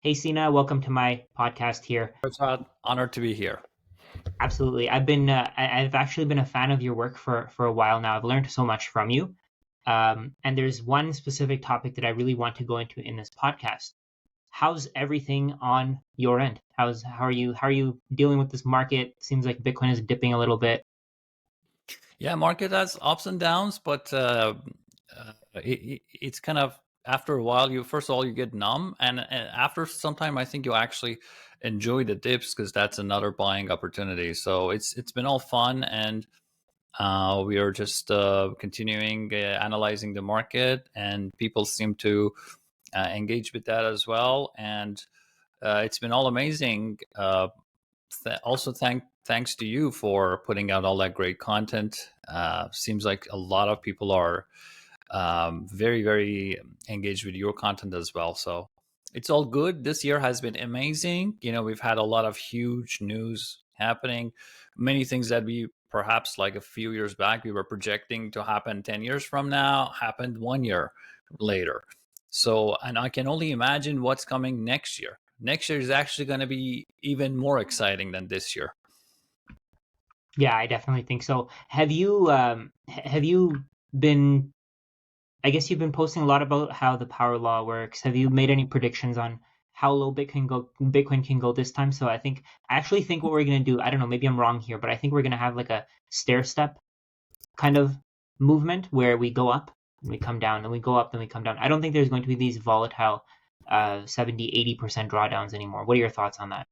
Hey, Sina, welcome to my podcast here. Prasad, honored to be here. Absolutely. I've actually been a fan of your work for a while now. I've learned so much from you. And there's one specific topic that I really want to go into in this podcast. How's everything on your end? How are you dealing with this market? Seems like Bitcoin is dipping a little bit. Yeah, market has ups and downs, but it's kind of after a while. You first of all you get numb, and after some time, I think you actually enjoy the dips because that's another buying opportunity. So it's been all fun, and we are just continuing analyzing the market, and people seem to engage with that as well, and it's been all amazing. Also thanks to you for putting out all that great content. Seems like a lot of people are very engaged with your content as well. So it's all good. This year has been amazing. We've had a lot of huge news happening. Many things that we perhaps like a few years back we were projecting to happen 10 years from now happened 1 year later. So, and I can only imagine what's coming next year. Next year is actually going to be even more exciting than this year. Yeah, I definitely think so. Have you been I guess you've been posting a lot about how the power law works. Have you made any predictions on how low Bitcoin can go this time? So I actually think what we're gonna do, I don't know, maybe I'm wrong here, but I think we're gonna have like a stair step kind of movement where we go up and we come down, and we go up, then we come down. I don't think there's going to be these volatile 70-80% drawdowns anymore. What are your thoughts on that?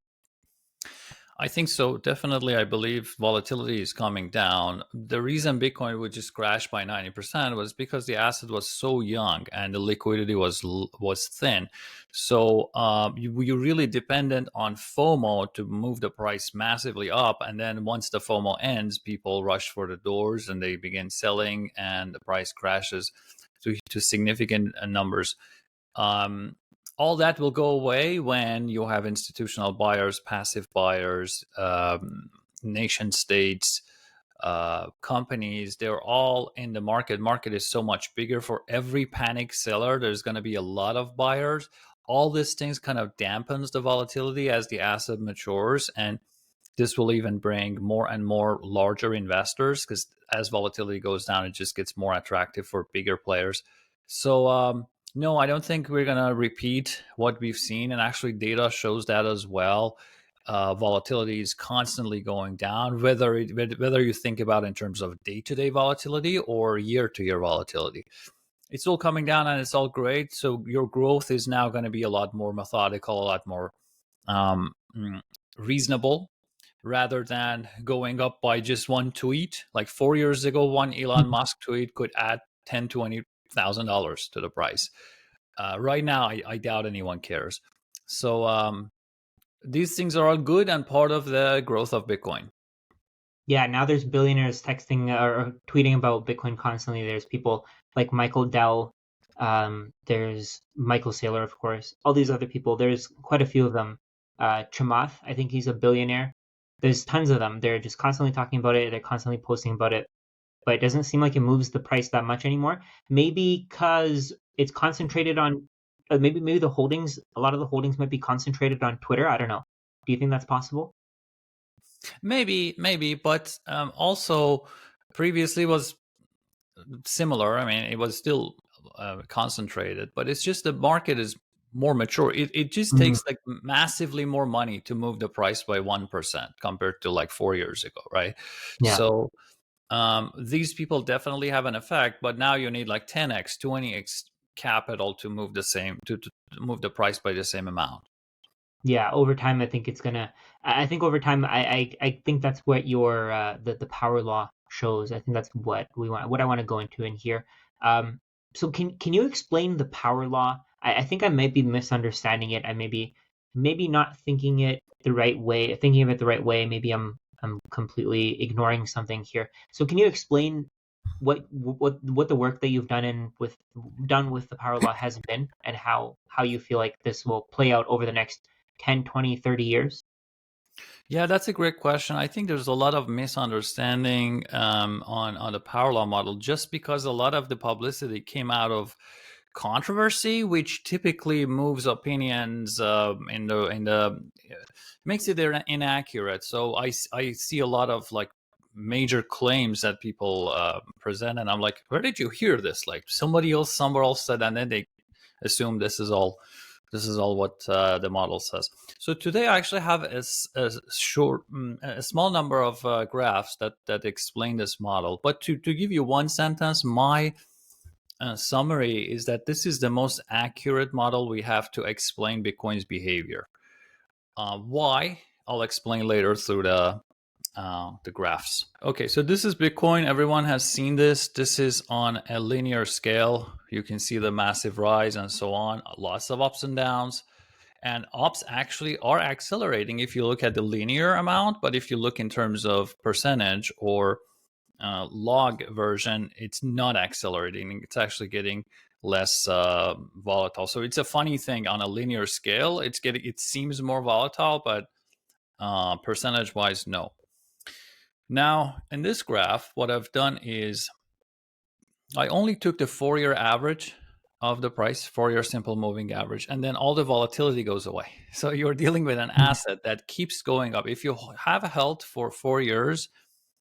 I think so. Definitely, I believe volatility is coming down. The reason Bitcoin would just crash by 90% was because the asset was so young and the liquidity was thin. So you're really dependent on FOMO to move the price massively up. And then once the FOMO ends, people rush for the doors and they begin selling, and the price crashes to significant numbers. Um, all that will go away when you have institutional buyers, passive buyers, nation states, companies. They're all in the market. Market is so much bigger. For every panic seller, there's going to be a lot of buyers. All these things kind of dampens the volatility as the asset matures, and this will even bring more and more larger investors because as volatility goes down, it just gets more attractive for bigger players. So no, I don't think we're going to repeat what we've seen. And actually, data shows that as well. Volatility is constantly going down, whether you think about it in terms of day-to-day volatility or year-to-year volatility. It's all coming down, and it's all great. So your growth is now going to be a lot more methodical, a lot more um, reasonable, rather than going up by just one tweet. Like 4 years ago, one Elon Musk tweet could add $10,000-$20,000 to the price. Right now, I doubt anyone cares. So these things are all good and part of the growth of Bitcoin. Yeah, now there's billionaires texting or tweeting about Bitcoin constantly. There's people like Michael Dell. There's Michael Saylor, of course. All these other people. There's quite a few of them. Chamath, I think he's a billionaire. There's tons of them. They're just constantly talking about it. They're constantly posting about it. But it doesn't seem like it moves the price that much anymore. Maybe because it's concentrated on, maybe the holdings. A lot of the holdings might be concentrated on Twitter. I don't know. Do you think that's possible? Maybe, but also previously was similar. I mean, it was still concentrated, but it's just the market is more mature. It just Mhm. takes like massively more money to move the price by 1% compared to like 4 years ago, right? Yeah. So these people definitely have an effect, but now you need like 10x, 20x capital to move the same to move the price by the same amount. Yeah, over time, I think it's gonna. I think over time, I think that's what your the power law shows. I think that's what we want. What I want to go into in here. So can you explain the power law? I think I might be misunderstanding it. I maybe not thinking it the right way. Thinking of it the right way. Maybe I'm completely ignoring something here. So can you explain what the work that you've done with the power law has been, and how you feel like this will play out over the next 10, 20, 30 years? Yeah, that's a great question. I think there's a lot of misunderstanding on the power law model just because a lot of the publicity came out of controversy, which typically moves opinions in the makes it inaccurate. So I see a lot of like major claims that people present, and I'm like, where did you hear this? Like somebody else somewhere else said, and then they assume this is all what the model says. So today I actually have a small number of graphs that explain this model. But to give you one sentence, my summary is that this is the most accurate model we have to explain Bitcoin's behavior. Why? I'll explain later through the graphs. Okay, so this is Bitcoin. Everyone has seen this. This is on a linear scale. You can see the massive rise and so on. Lots of ups and downs. And ups actually are accelerating if you look at the linear amount. But if you look in terms of percentage or log version, it's not accelerating. It's actually getting less volatile. So it's a funny thing on a linear scale. It seems more volatile, but percentage wise, no. Now in this graph, what I've done is I only took the 4-year average of the price, 4-year simple moving average, and then all the volatility goes away. So you're dealing with an asset that keeps going up. If you have held for 4 years,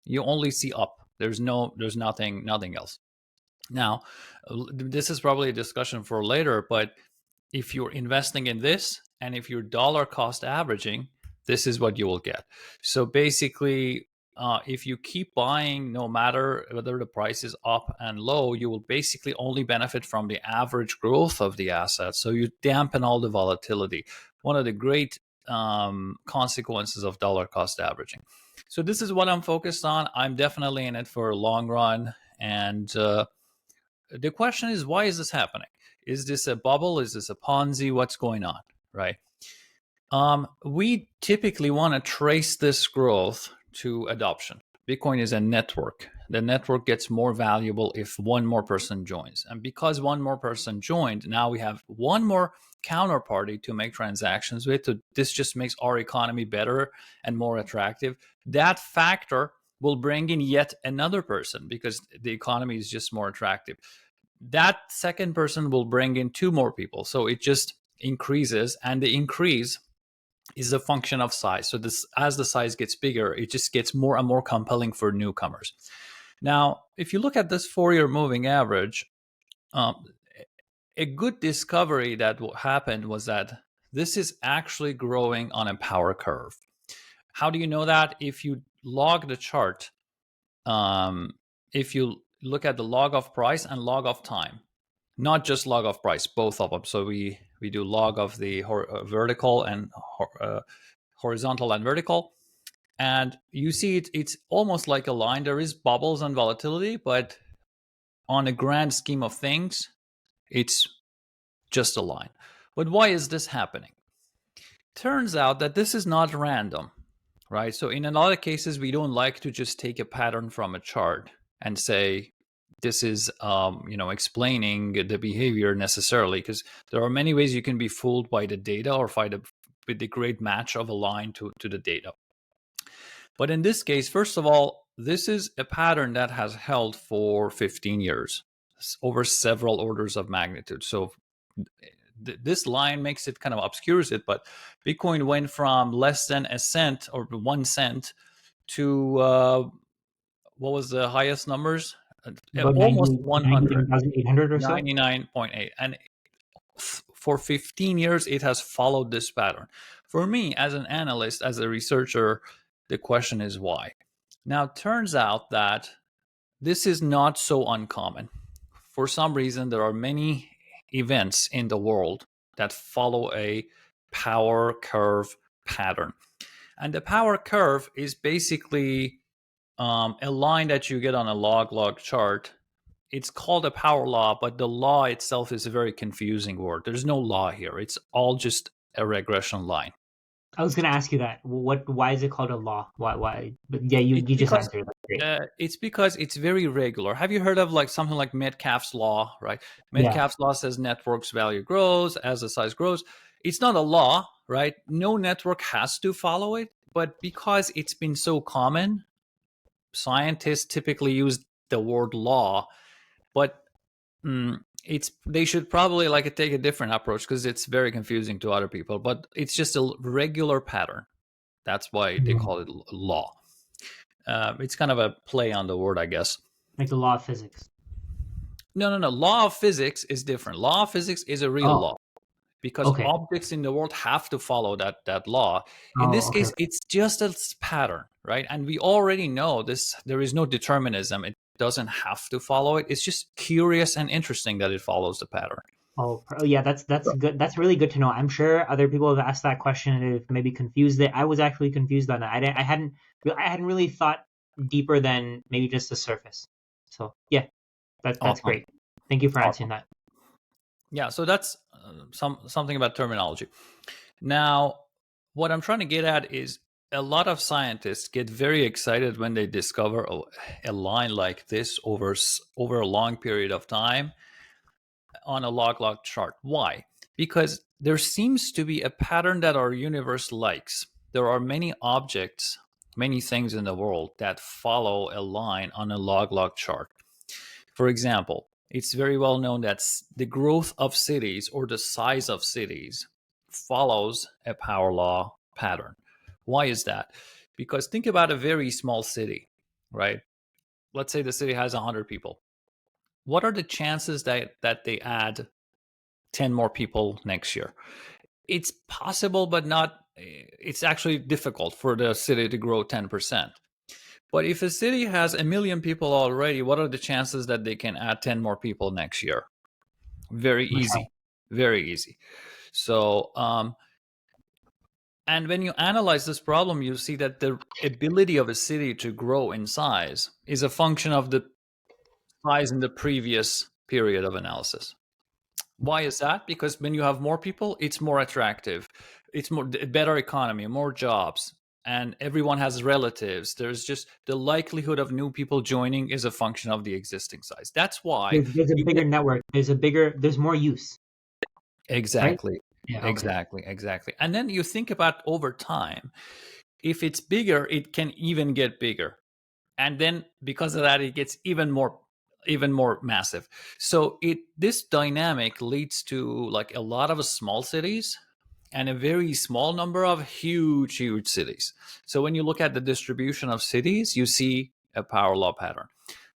you only see up. There's nothing else. Now, this is probably a discussion for later, but if you're investing in this and if you're dollar cost averaging, this is what you will get. So basically, if you keep buying, no matter whether the price is up and low, you will basically only benefit from the average growth of the asset. So you dampen all the volatility. One of the great consequences of dollar cost averaging. So this is what I'm focused on. I'm definitely in it for a long run. And the question is, why is this happening? Is this a bubble? Is this a Ponzi? What's going on, right? We typically want to trace this growth to adoption. Bitcoin is a network. The network gets more valuable if one more person joins. And because one more person joined, now we have one more counterparty to make transactions with. So this just makes our economy better and more attractive. That factor will bring in yet another person because the economy is just more attractive. That second person will bring in 2 more people. So it just increases, and the increase is a function of size. So this, as the size gets bigger, it just gets more and more compelling for newcomers. Now, if you look at this 4-year moving average, a good discovery that happened was that this is actually growing on a power curve. How do you know that? If you log the chart, if you look at the log of price and log of time, not just log of price, both of them. So we do log of the vertical and horizontal and vertical. And you see it's almost like a line. There is bubbles and volatility, but on a grand scheme of things, it's just a line. But why is this happening? Turns out that this is not random, right? So in a lot of cases, we don't like to just take a pattern from a chart and say, this is explaining the behavior necessarily, because there are many ways you can be fooled by the data or with the great match of a line to the data. But in this case, first of all, this is a pattern that has held for 15 years, over several orders of magnitude. So this line makes it kind of obscures it, but Bitcoin went from less than a cent or 1 cent to what was the highest numbers? About Almost 100, 99,800 or so. 99.8. And for 15 years, it has followed this pattern. For me, as an analyst, as a researcher, the question is why? Now, it turns out that this is not so uncommon. For some reason, there are many events in the world that follow a power curve pattern. And the power curve is basically a line that you get on a log chart. It's called a power law, but the law itself is a very confusing word. There's no law here. It's all just a regression line. I was going to ask you that. Why is it called a law? Why? But yeah, you just answered. That's great. It's because it's very regular. Have you heard of like something like Metcalfe's law, right? Yeah. Metcalfe's law says network's value grows as the size grows. It's not a law, right? No network has to follow it, but because it's been so common, scientists typically use the word law, but They should probably like take a different approach because it's very confusing to other people. But it's just a regular pattern. That's why they Mhm. call it law. It's kind of a play on the word, I guess. Like the law of physics. No. Law of physics is different. Law of physics is a real Oh, law because okay. objects in the world have to follow that law. In Oh, this okay. case, it's just a pattern, right? And we already know this. There is no determinism. It doesn't have to follow it. It's just curious and interesting that it follows the pattern. Oh, yeah, that's good. That's really good to know. I'm sure other people have asked that question and have maybe confused it. I was actually confused on that. I hadn't really thought deeper than maybe just the surface. So yeah, that's Awesome. great. Thank you for answering Awesome. that. Yeah, so that's something about terminology. Now, what I'm trying to get at is a lot of scientists get very excited when they discover a line like this over a long period of time on a log chart. Why? Because there seems to be a pattern that our universe likes. There are many objects, many things in the world that follow a line on a log chart. For example, it's very well known that the growth of cities or the size of cities follows a power law pattern. Why is that? Because think about a very small city, right? Let's say the city has 100 people. What are the chances that they add 10 more people next year? It's possible, but not. It's actually difficult for the city to grow 10%. But if a city has 1 million people already, what are the chances that they can add 10 more people next year? Very Much higher. easy. Very easy. So, and when you analyze this problem, you see that the ability of a city to grow in size is a function of the size in the previous period of analysis. Why is that? Because when you have more people, it's more attractive. It's more better economy, more jobs, and everyone has relatives. There's just the likelihood of new people joining is a function of the existing size. That's why There's a you bigger get network. There's more use, right? exactly, Yeah. Okay. exactly. And then you think about over time, if it's bigger, it can even get bigger. And then because of that, it gets even more massive. So this dynamic leads to like a lot of small cities and a very small number of huge cities. So when you look at the distribution of cities, you see a power law pattern.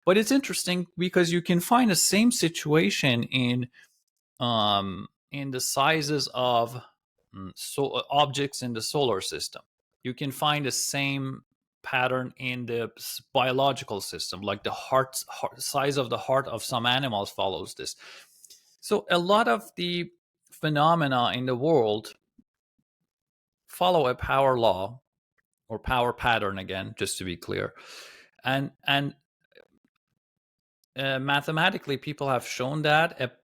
But it's interesting because you can find the same situation in the sizes of objects in the solar system. You can find the same pattern in the biological system, like the heart size of the heart of some animals follows this. So a lot of the phenomena in the world follow a power law or power pattern, again, just to be clear. And mathematically, people have shown that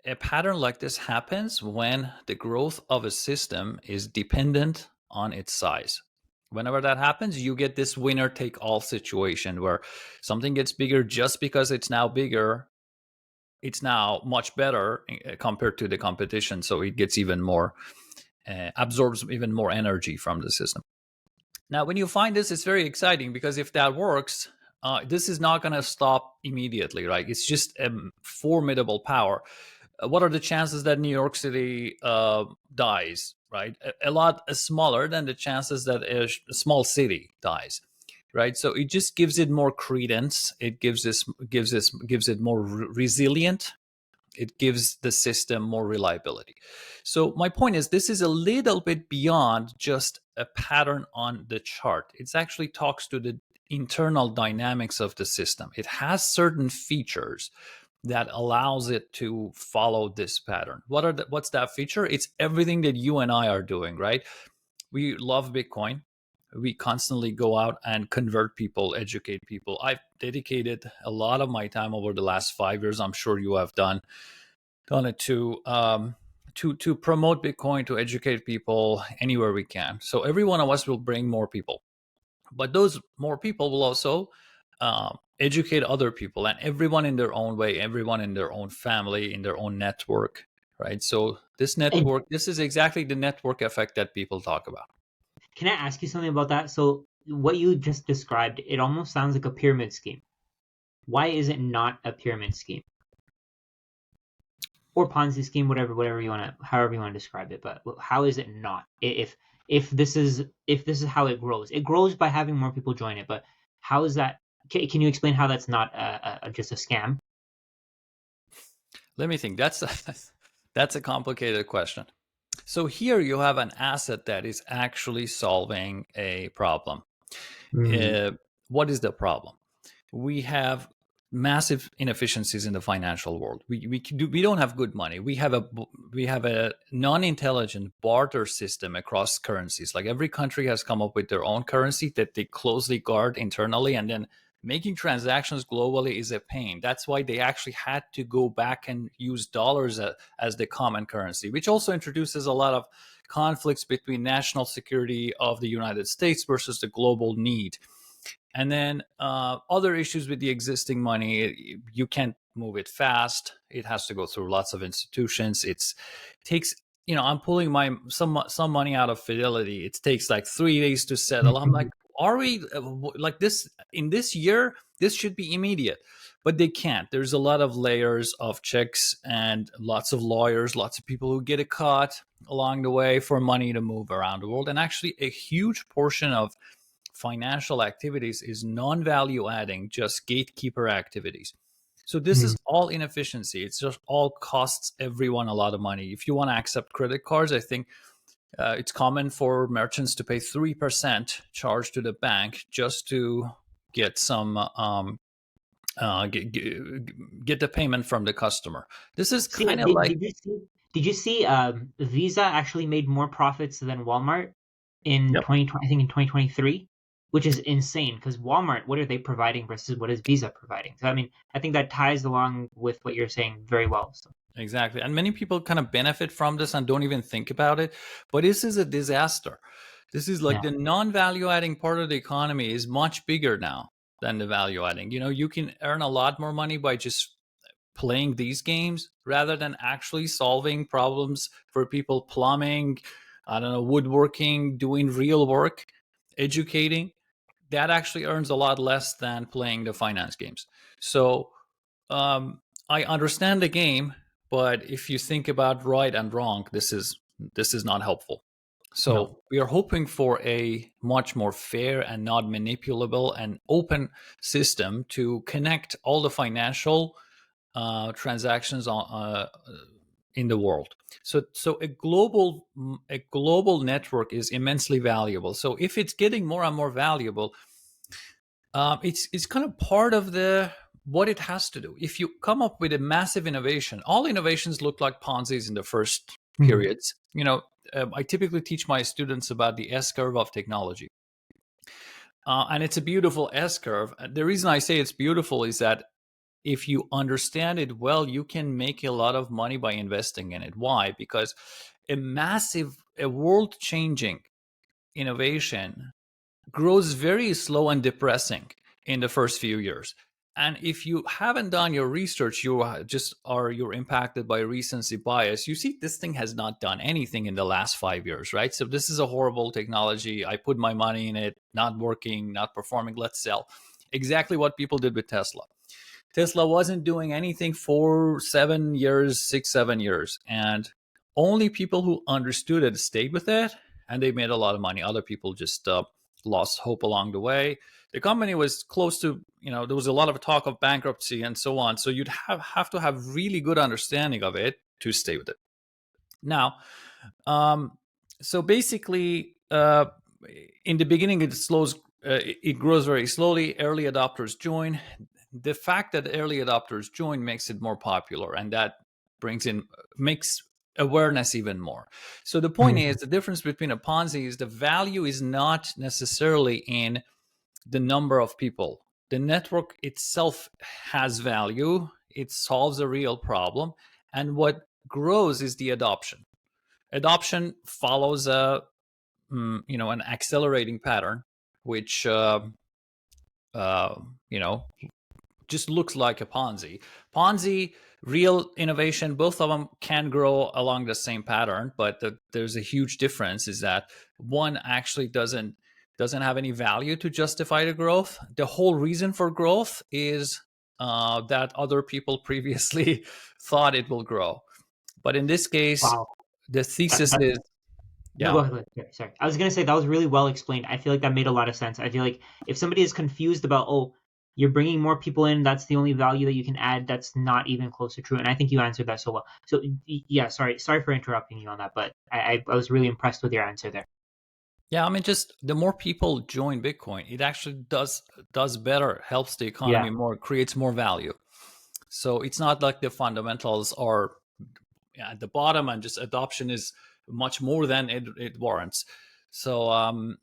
a pattern like this happens when the growth of a system is dependent on its size. Whenever that happens, you get this winner take all situation where something gets bigger just because it's now bigger. It's now much better compared to the competition. So it gets even more, absorbs even more energy from the system. Now, when you find this, it's very exciting because if that works, this is not going to stop immediately, right? It's just a formidable power. What are the chances that New York City dies, right? A lot smaller than the chances that a small city dies, right? So it just gives it more credence. It gives it more resilient. It gives the system more reliability. So my point is, this is a little bit beyond just a pattern on the chart. It actually talks to the internal dynamics of the system. It has certain features that allows it to follow this pattern. What's that feature? It's everything that you and I are doing, right? We love Bitcoin. We constantly go out and convert people, educate people. I've dedicated a lot of my time over the last 5 years. I'm sure you have done it to promote Bitcoin, to educate people anywhere we can. So every one of us will bring more people, but those more people will also educate other people, and everyone in their own way, everyone in their own family, in their own network, right? So And this is exactly the network effect that people talk about. can I ask you something about that? So what you just described, it almost sounds like a pyramid scheme. Why is it not a pyramid scheme? or Ponzi scheme, whatever you want to, however you want to describe it. But how is it not? If this is how it grows, it grows by having more people join it. But how is that? Can you explain how that's not just a scam? Let me think. That's a complicated question. So here you have an asset that is actually solving a problem. Mm, What is the problem? We have massive inefficiencies in the financial world. We don't have good money. We have a non-intelligent barter system across currencies. Like every country has come up with their own currency that they closely guard internally, and then making transactions globally is a pain. That's why they actually had to go back and use dollars as the common currency, which also introduces a lot of conflicts between national security of the United States versus the global need. And then other issues with the existing money, you can't move it fast. It has to go through lots of institutions. It takes, I'm pulling some money out of Fidelity. It takes like 3 days to settle. I'm like, are we like this in this year? This should be immediate, but they can't. There's a lot of layers of checks and lots of lawyers, lots of people who get a cut along the way for money to move around the world. And actually, a huge portion of financial activities is non-value adding, just gatekeeper activities. So this is all inefficiency. It's just all costs everyone a lot of money. If you want to accept credit cards, I think it's common for merchants to pay 3% charge to the bank just to get some get the payment from the customer. This is Sina, kind of like, did you see Visa actually made more profits than Walmart in yep, 2020, I think in 2023, which is insane because Walmart, what are they providing versus what is Visa providing? So I mean, I think that ties along with what you're saying very well. So exactly. And many people kind of benefit from this and don't even think about it. But this is a disaster. This is like yeah. the non-value adding part of the economy is much bigger now than the value adding. You can earn a lot more money by just playing these games rather than actually solving problems for people, plumbing, I don't know, woodworking, doing real work, educating. That actually earns a lot less than playing the finance games. So um, I understand the game, but if you think about right and wrong, this is not helpful. No. So we are hoping for a much more fair and not manipulable and open system to connect all the financial transactions in the world. So a global network is immensely valuable. So if it's getting more and more valuable, it's kind of part of the what it has to do. If you come up with a massive innovation, all innovations look like Ponzi's in the first Mhm. periods. I typically teach my students about the S curve of technology, and it's a beautiful S curve. The reason I say it's beautiful is that if you understand it well, you can make a lot of money by investing in it. Why? Because a world changing innovation grows very slow and depressing in the first few years. And if you haven't done your research, you're impacted by recency bias. You see, this thing has not done anything in the last 5 years, right? So this is a horrible technology. I put my money in it, not working, not performing. Let's sell. Exactly what people did with Tesla. Tesla wasn't doing anything for 7 years, 6, 7 years. And only people who understood it stayed with it and they made a lot of money. Other people just lost hope along the way. The company was close to, there was a lot of talk of bankruptcy and so on. So you'd have to have really good understanding of it to stay with it. Now, um, so basically, in the beginning, it grows very slowly. Early adopters join. The fact that early adopters join makes it more popular, and that makes awareness even more. So the point is, Mhm. the difference between a Ponzi is the value is not necessarily in the number of people. The network itself has value. It solves a real problem, and what grows is the adoption. Adoption follows an accelerating pattern, which uh, you know just looks like a Ponzi. Ponzi, real innovation, both of them can grow along the same pattern, but there's a huge difference. Is that one actually doesn't have any value to justify the growth. The whole reason for growth is that other people previously thought it will grow. But in this case, Wow. the thesis That, is, no, yeah. go ahead. Go ahead. Yeah, sorry. I was gonna say that was really well explained. I feel like that made a lot of sense. I feel like if somebody is confused about, oh, you're bringing more people in, that's the only value that you can add, that's not even close to true. And I think you answered that so well. So yeah, sorry for interrupting you on that, but I was really impressed with your answer there. Yeah, I mean, just the more people join Bitcoin, it actually does better, helps the Yeah, economy more, creates more value. So it's not like the fundamentals are at the bottom and just adoption is much more than it warrants. So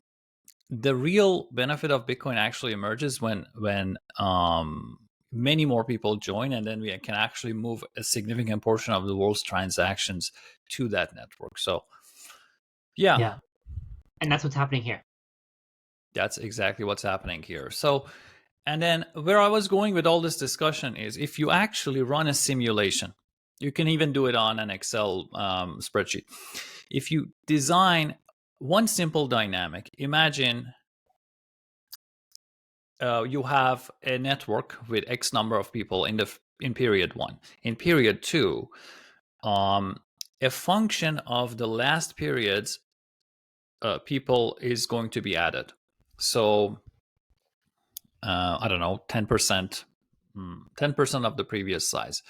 the real benefit of Bitcoin actually emerges when many more people join, and then we can actually move a significant portion of the world's transactions to that network. So yeah, yeah, and that's what's happening here. that's exactly what's happening here. So, and then where I was going with all this discussion is if you actually run a simulation, you can even do it on an Excel spreadsheet. If you design one simple dynamic, imagine you have a network with X number of people in period one. In period two, um, a function of the last period's people is going to be added. So I don't know, 10%, 10% of the previous size.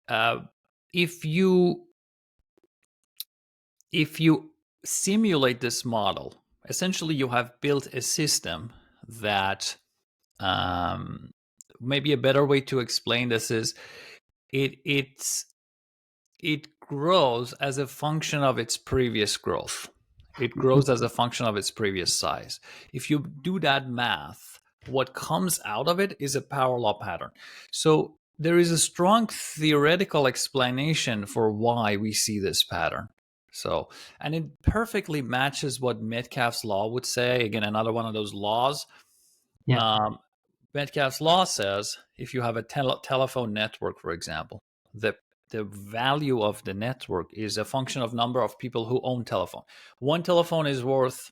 Uh, if you if you simulate this model, essentially you have built a system that um, maybe a better way to explain this is it grows as a function of its previous growth. It grows as a function of its previous size. If you do that math, what comes out of it is a power law pattern. So there is a strong theoretical explanation for why we see this pattern. So, and it perfectly matches what Metcalfe's law would say. Again, another one of those laws. Yeah. Um, Metcalfe's law says if you have a telephone network, for example, the value of the network is a function of number of people who own telephone. One telephone is worth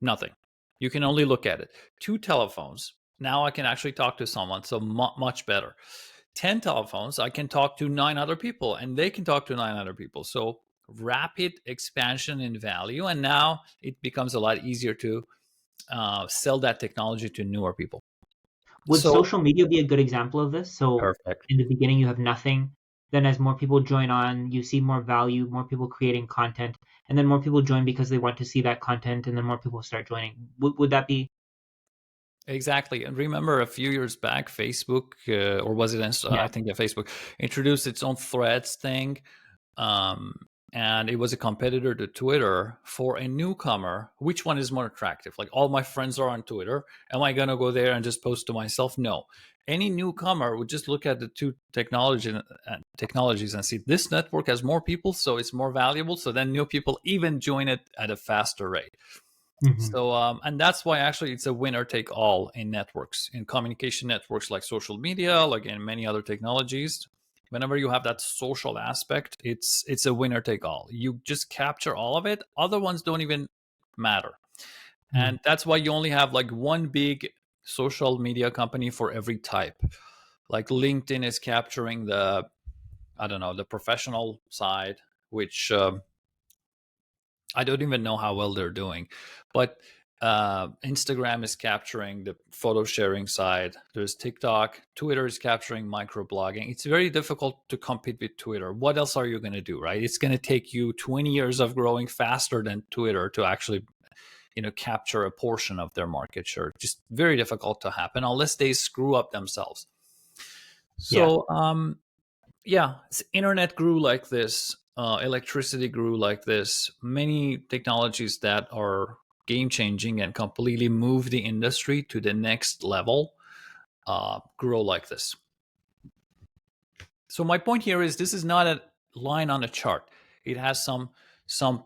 nothing. You can only look at it. Two telephones, now I can actually talk to someone, so much better. 10 telephones, I can talk to 9 other people, and they can talk to 9 other people. So rapid expansion in value, and now it becomes a lot easier to sell that technology to newer people. Would So social media be a good example of this? So perfect. in the beginning, you have nothing. Then as more people join on, you see more value, more people creating content, and then more people join because they want to see that content, and then more people start joining. Would that be? Exactly. And remember a few years back, Facebook, or was it, I Yeah. think, Facebook introduced its own threads thing. Um, and it was a competitor to Twitter for a newcomer. Which one is more attractive? Like, all my friends are on Twitter. Am I going to go there and just post to myself? No. Any newcomer would just look at the two technologies and see this network has more people, so it's more valuable. So then new people even join it at a faster rate. Hmm. So, and that's why actually it's a winner take all in networks, in communication networks like social media, like in many other technologies. Whenever you have that social aspect, it's a winner take all. You just capture all of it. Other ones don't even matter. And that's why you only have like one big social media company for every type. Like LinkedIn is capturing the, I don't know, the professional side, which I don't even know how well they're doing, but Instagram is capturing the photo sharing side. There's TikTok. Twitter is capturing microblogging. It's very difficult to compete with Twitter. What else are you going to do, right? It's going to take you 20 years of growing faster than Twitter to actually, capture a portion of their market share. Just very difficult to happen unless they screw up themselves. Yeah. So, yeah, internet grew like this, electricity grew like this. Many technologies that are game changing and completely move the industry to the next level grow like this. So my point here is this is not a line on a chart. It has some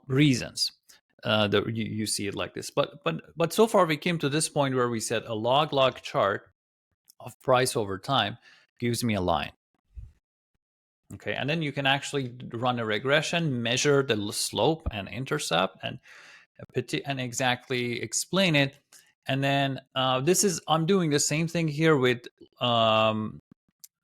reasons that you see it like this. But so far we came to this point where we said a log chart of price over time gives me a line. Okay, and then you can actually run a regression, measure the slope and intercept, and exactly explain it. And then I'm doing the same thing here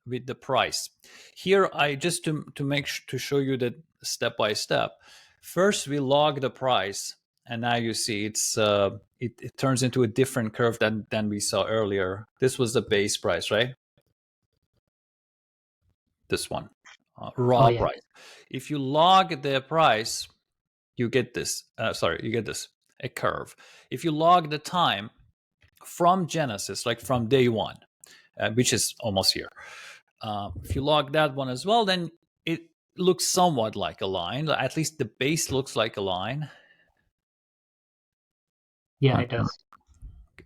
with the price. Here, I just to show you that step by step. First, we log the price, and now you see it turns into a different curve than we saw earlier. This was the base price, right? This one, Oh raw yeah. price. If you log the price, you get this. You get this a curve. If you log the time from Genesis, like from day one, which is almost here. If you log that one as well, then it looks somewhat like a line. At least the base looks like a line. Yeah, Okay. it does.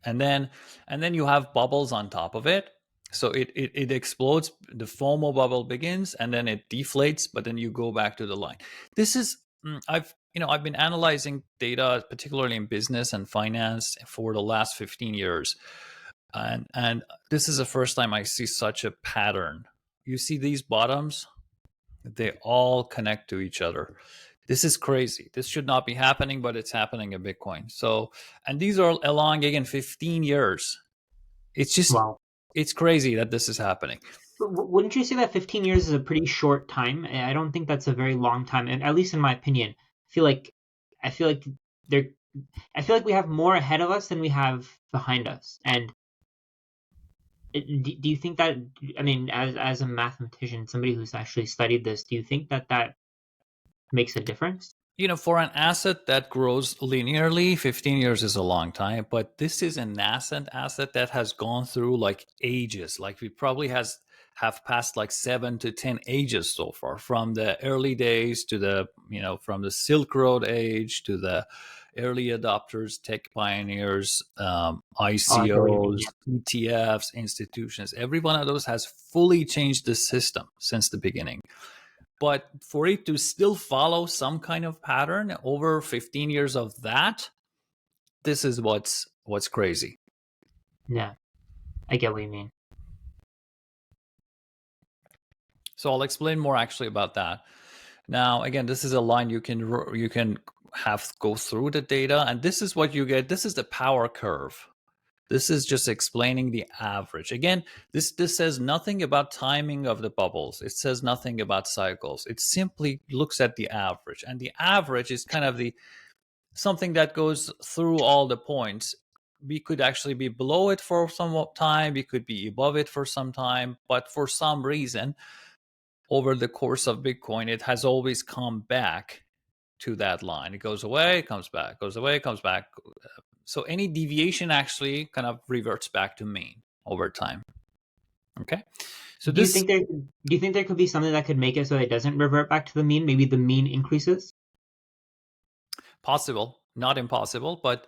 And then you have bubbles on top of it. So it explodes. The FOMO bubble begins, and then it deflates. But then you go back to the line. This is I've been analyzing data, particularly in business and finance, for the last 15 years. And this is the first time I see such a pattern. You see these bottoms, they all connect to each other. This is crazy. This should not be happening, but it's happening in Bitcoin. So, and these are along again 15 years. Wow. It's crazy that this is happening. But wouldn't you say that 15 years is a pretty short time? I don't think that's a very long time, and at least in my opinion, I feel like there, I feel like we have more ahead of us than we have behind us. And do you think that? I mean, as a mathematician, somebody who's actually studied this, do you think that that makes a difference? For an asset that grows linearly, 15 years is a long time, but this is a nascent asset that has gone through like ages. Like we probably have passed like 7 to 10 ages so far, from the early days to from the Silk Road age to the early adopters, tech pioneers, Oh, I get what you mean. ICOs, ETFs, institutions. Every one of those has fully changed the system since the beginning. But for it to still follow some kind of pattern over 15 years of that, this is what's crazy. Yeah, I get what you mean. So I'll explain more actually about that. Now, again, this is a line you can have go through the data, and this is what you get. This is the power curve. This is just explaining the average. Again, this says nothing about timing of the bubbles. It says nothing about cycles. It simply looks at the average. And the average is kind of something that goes through all the points. We could actually be below it for some time. We could be above it for some time. But for some reason, over the course of Bitcoin, it has always come back to that line. It goes away, comes back, goes away, comes back. So any deviation actually kind of reverts back to mean over time. Okay. So Do you think there could be something that could make it so it doesn't revert back to the mean? Maybe the mean increases? Possible, not impossible, but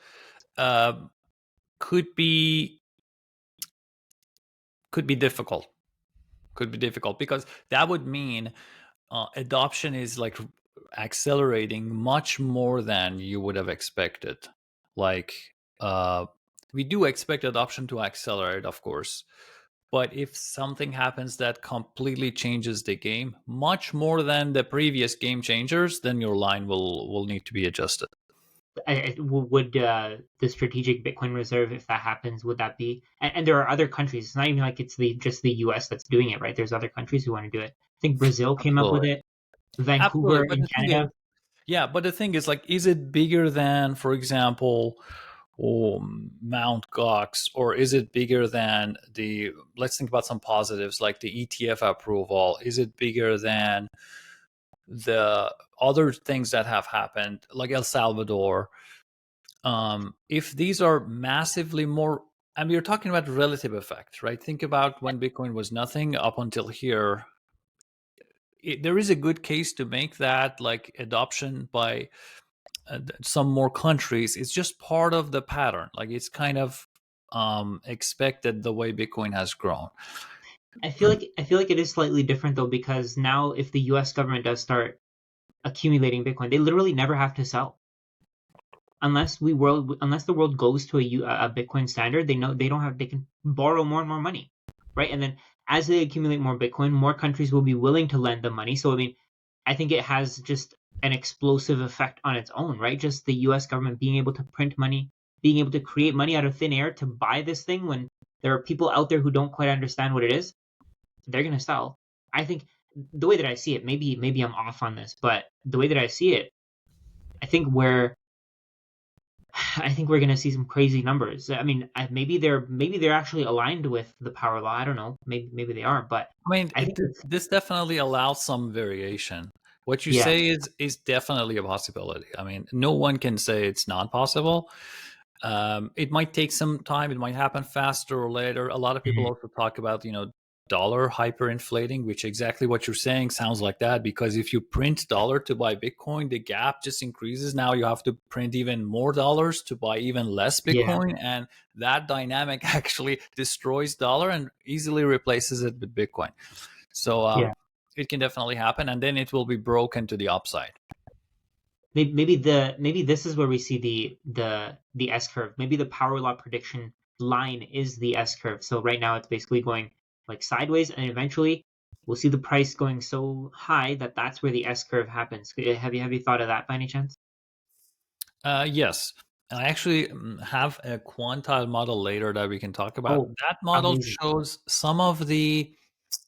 could be difficult. Could be difficult because that would mean adoption is like accelerating much more than you would have expected. Like we do expect adoption to accelerate, of course, but if something happens that completely changes the game much more than the previous game changers, then your line will need to be adjusted. Would the strategic Bitcoin reserve, if that happens, would that be? And there are other countries. It's not even like it's just the U.S. that's doing it, right? There's other countries who want to do it. I think Brazil came up with Absolutely. it. Vancouver Absolutely. But in the thing is, Canada. yeah, but the thing is, like, is it bigger than, for example, Mount Gox, or is it bigger than let's think about some positives like the ETF approval? Is it bigger than the other things that have happened, like El Salvador? If these are massively more, and we're talking about relative effect, right? Think about when Bitcoin was nothing up until here. There is a good case to make that like adoption by some more countries is just part of the pattern. Like it's kind of expected the way Bitcoin has grown. I feel like it is slightly different though, because now if the U.S. government does start accumulating Bitcoin, they literally never have to sell. Unless the world goes to a Bitcoin standard, they can borrow more and more money, right? And then as they accumulate more Bitcoin, more countries will be willing to lend them money. So I mean, I think it has just an explosive effect on its own, right? Just the U.S. government being able to print money, being able to create money out of thin air to buy this thing when there are people out there who don't quite understand what it is. they're going to sell. I think the way that I see it, maybe I'm off on this, but the way that I see it, I think we're I think we're going to see some crazy numbers. I mean, maybe they're actually aligned with the power law. I don't know. Maybe they are, but I mean, I think it's this definitely allows some variation. What you yeah. say is definitely a possibility. I mean, no one can say it's not possible. It might take some time. It might happen faster or later. A lot of people Mhm. also talk about, dollar hyperinflating, which exactly what you're saying sounds like that. Because if you print dollar to buy Bitcoin, the gap just increases. Now you have to print even more dollars to buy even less Yeah. Bitcoin, and that dynamic actually destroys dollar and easily replaces it with Bitcoin. So Yeah. it can definitely happen, and then it will be broken to the upside. Maybe this is where we see the S curve. Maybe the power law prediction line is the S curve. So right now it's basically going like sideways, and eventually we'll see the price going so high that that's where the S curve happens. Have you thought of that by any chance? Yes. I actually have a quantile model later that we can talk about. Oh, That model amazing. shows some of the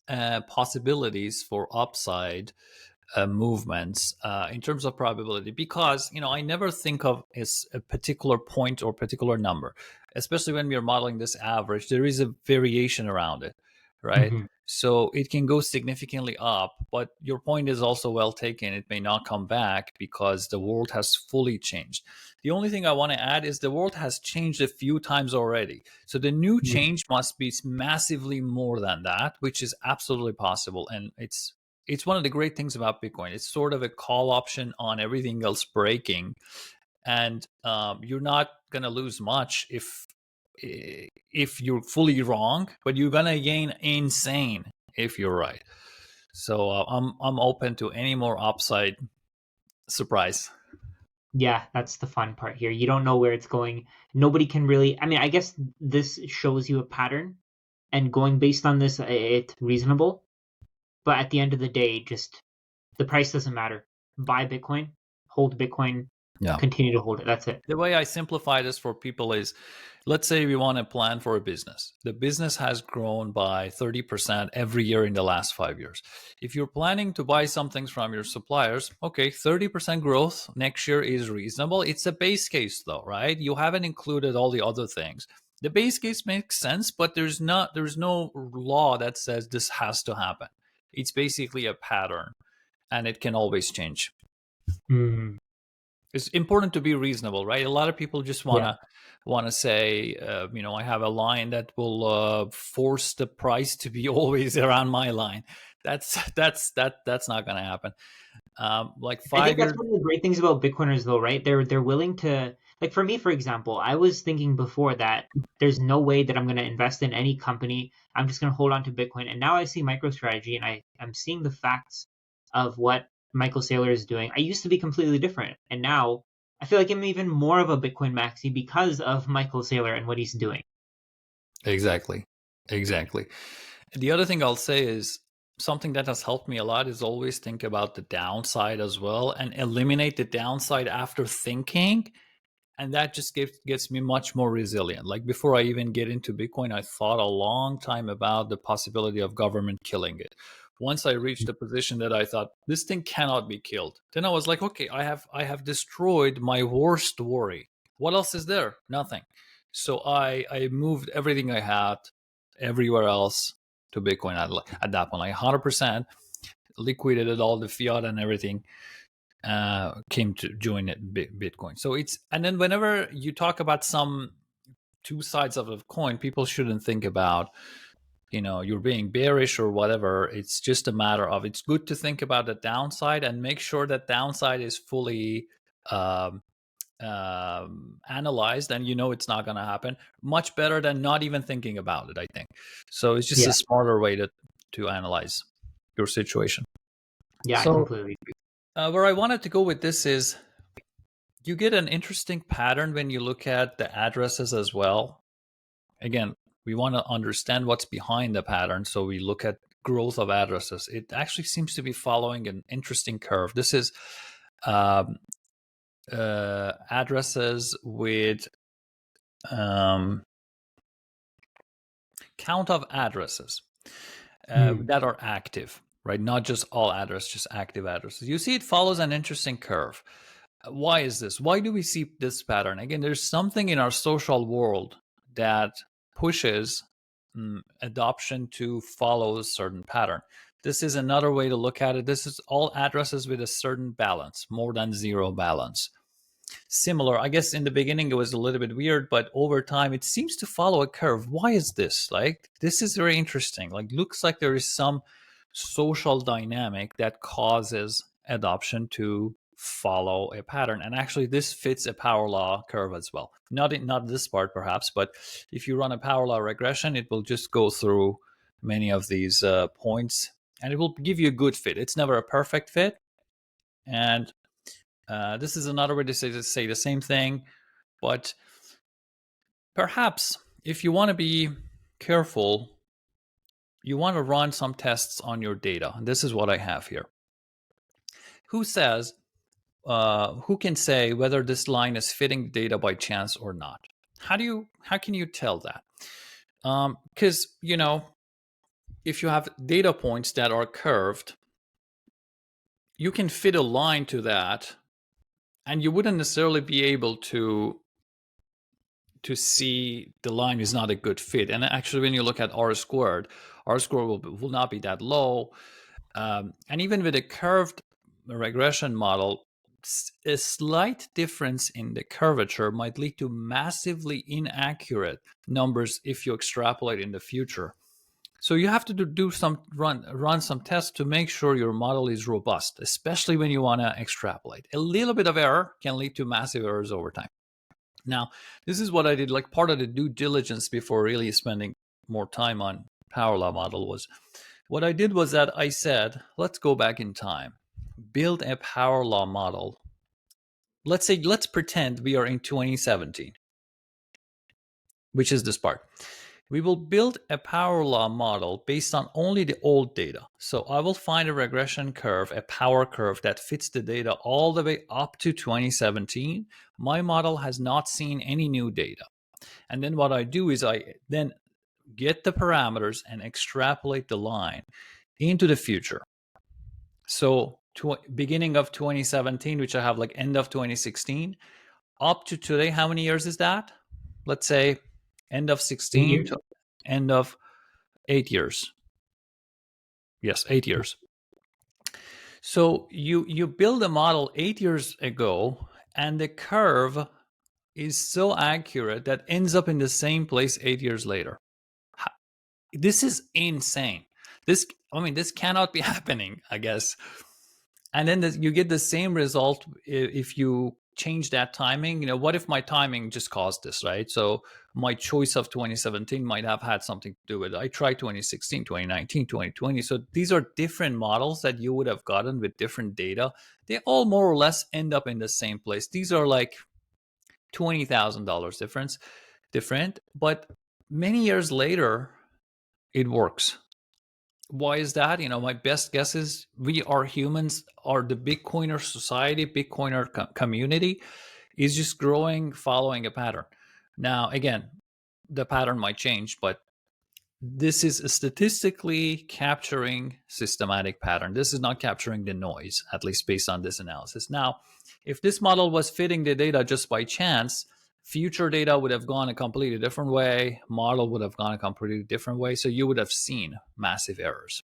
possibilities for upside movements in terms of probability, because I never think of as a particular point or particular number, especially when we are modeling this average. There is a variation around it, right? Hmm. So it can go significantly up, but your point is also well taken. It may not come back because the world has fully changed. The only thing I want to add is the world has changed a few times already, so the new change must be massively more than that, which is absolutely possible. And it's one of the great things about Bitcoin. It's sort of a call option on everything else breaking, and you're not gonna lose much if you're fully wrong, but you're gonna gain insane if you're right. So I'm open to any more upside surprise. Yeah, that's the fun part here. You don't know where it's going. Nobody can really. I mean, I guess this shows you a pattern, and going based on this, it's reasonable. But at the end of the day, just the price doesn't matter. Buy Bitcoin, hold Bitcoin, Yeah. continue to hold it. That's it. The way I simplify this for people is, let's say we want to plan for a business. The business has grown by 30% every year in the last 5 years. If you're planning to buy some things from your suppliers, okay, 30% growth next year is reasonable. It's a base case though, right? You haven't included all the other things. The base case makes sense, but there's no law that says this has to happen. It's basically a pattern, and it can always change. Mm, It's important to be reasonable, right? A lot of people just yeah, wanna say, I have a line that will force the price to be always around my line. That's not going to happen. Like I think five that's years. one of the great things about Bitcoiners, though, right? They're willing to like for me, for example, I was thinking before that there's no way that I'm going to invest in any company. I'm just going to hold on to Bitcoin, and now I see MicroStrategy, and I'm seeing the facts of what Michael Saylor is doing. I used to be completely different, and now I feel like I'm even more of a Bitcoin maxi because of Michael Saylor and what he's doing. Exactly, exactly. The other thing I'll say is something that has helped me a lot is always think about the downside as well and eliminate the downside after thinking, and that just gets me much more resilient. Like before I even get into Bitcoin, I thought a long time about the possibility of government killing it. Once I reached a position that I thought this thing cannot be killed, then I was like, okay, I have destroyed my worst worry. What else is there? Nothing. So I moved everything I had everywhere else to Bitcoin at that point, like 100% liquidated all the fiat and everything, came to join it, Bitcoin. So it's, and then whenever you talk about some two sides of a coin, people shouldn't think about, you're being bearish or whatever. It's just a matter of, it's good to think about the downside and make sure that downside is fully um, analyzed, and it's not going to happen. Much better than not even thinking about it, I think. So it's just a Yeah, smarter way to analyze your situation. yeah, I So completely agree. where I wanted to go with this is, you get an interesting pattern when you look at the addresses as well. Again, we want to understand what's behind the pattern, so we look at growth of addresses. It actually seems to be following an interesting curve. This is um, addresses with um, count of addresses. that are active, right? Not just all addresses, just active addresses. You see, it follows an interesting curve. Why is this? Why do we see this pattern? Again, there's something in our social world that pushes adoption to follow a certain pattern. This is another way to look at it. This is all addresses with a certain balance, more than zero balance. Similar, I guess in the beginning it was a little bit weird, but over time it seems to follow a curve. Why is this? Like, this is very interesting. Like, looks like there is some social dynamic that causes adoption to follow a pattern. And actually this fits a power law curve as well. Not this part perhaps, but if you run a power law regression, it will just go through many of these points and it will give you a good fit. It's never a perfect fit. And this is another way to say the same thing, but perhaps if you want to be careful, you want to run some tests on your data. And this is what I have here. Who can say whether this line is fitting data by chance or not? How can you tell that? Because if you have data points that are curved, you can fit a line to that, and you wouldn't necessarily be able to see the line is not a good fit. And actually, when you look at R squared will not be that low. And even with a curved regression model, a slight difference in the curvature might lead to massively inaccurate numbers if you extrapolate in the future. So you have to run some tests to make sure your model is robust, especially when you want to extrapolate. A little bit of error can lead to massive errors over time. Now, this is what I did, like part of the due diligence before really spending more time on power law model was, what I did was that I said, let's go back in time, build a power law model. Let's pretend we are in 2017, which is this part. We will build a power law model based on only the old data. So I will find a regression curve, a power curve that fits the data all the way up to 2017. My model has not seen any new data. And then what I do is I then get the parameters and extrapolate the line into the future. So beginning of 2017, which I have like end of 2016, up to today, how many years is that? Let's say end of 16 to end of 8 years. Yes, 8 years. So you build a model 8 years ago, and the curve is so accurate that ends up in the same place 8 years later. This is insane. This cannot be happening, I guess. And then you get the same result if you change that timing. What if my timing just caused this, right? So my choice of 2017 might have had something to do with it. I tried 2016, 2019, 2020. So these are different models that you would have gotten with different data. They all more or less end up in the same place. These are like $20,000 different, but many years later, it works. Why is that? My best guess is we are humans, are the Bitcoiner society, Bitcoiner community is just growing, following a pattern. Now, again, the pattern might change, but this is a statistically capturing systematic pattern. This is not capturing the noise, at least based on this analysis. Now, if this model was fitting the data just by chance, future data would have gone a completely different way, model would have gone a completely different way, so you would have seen massive errors.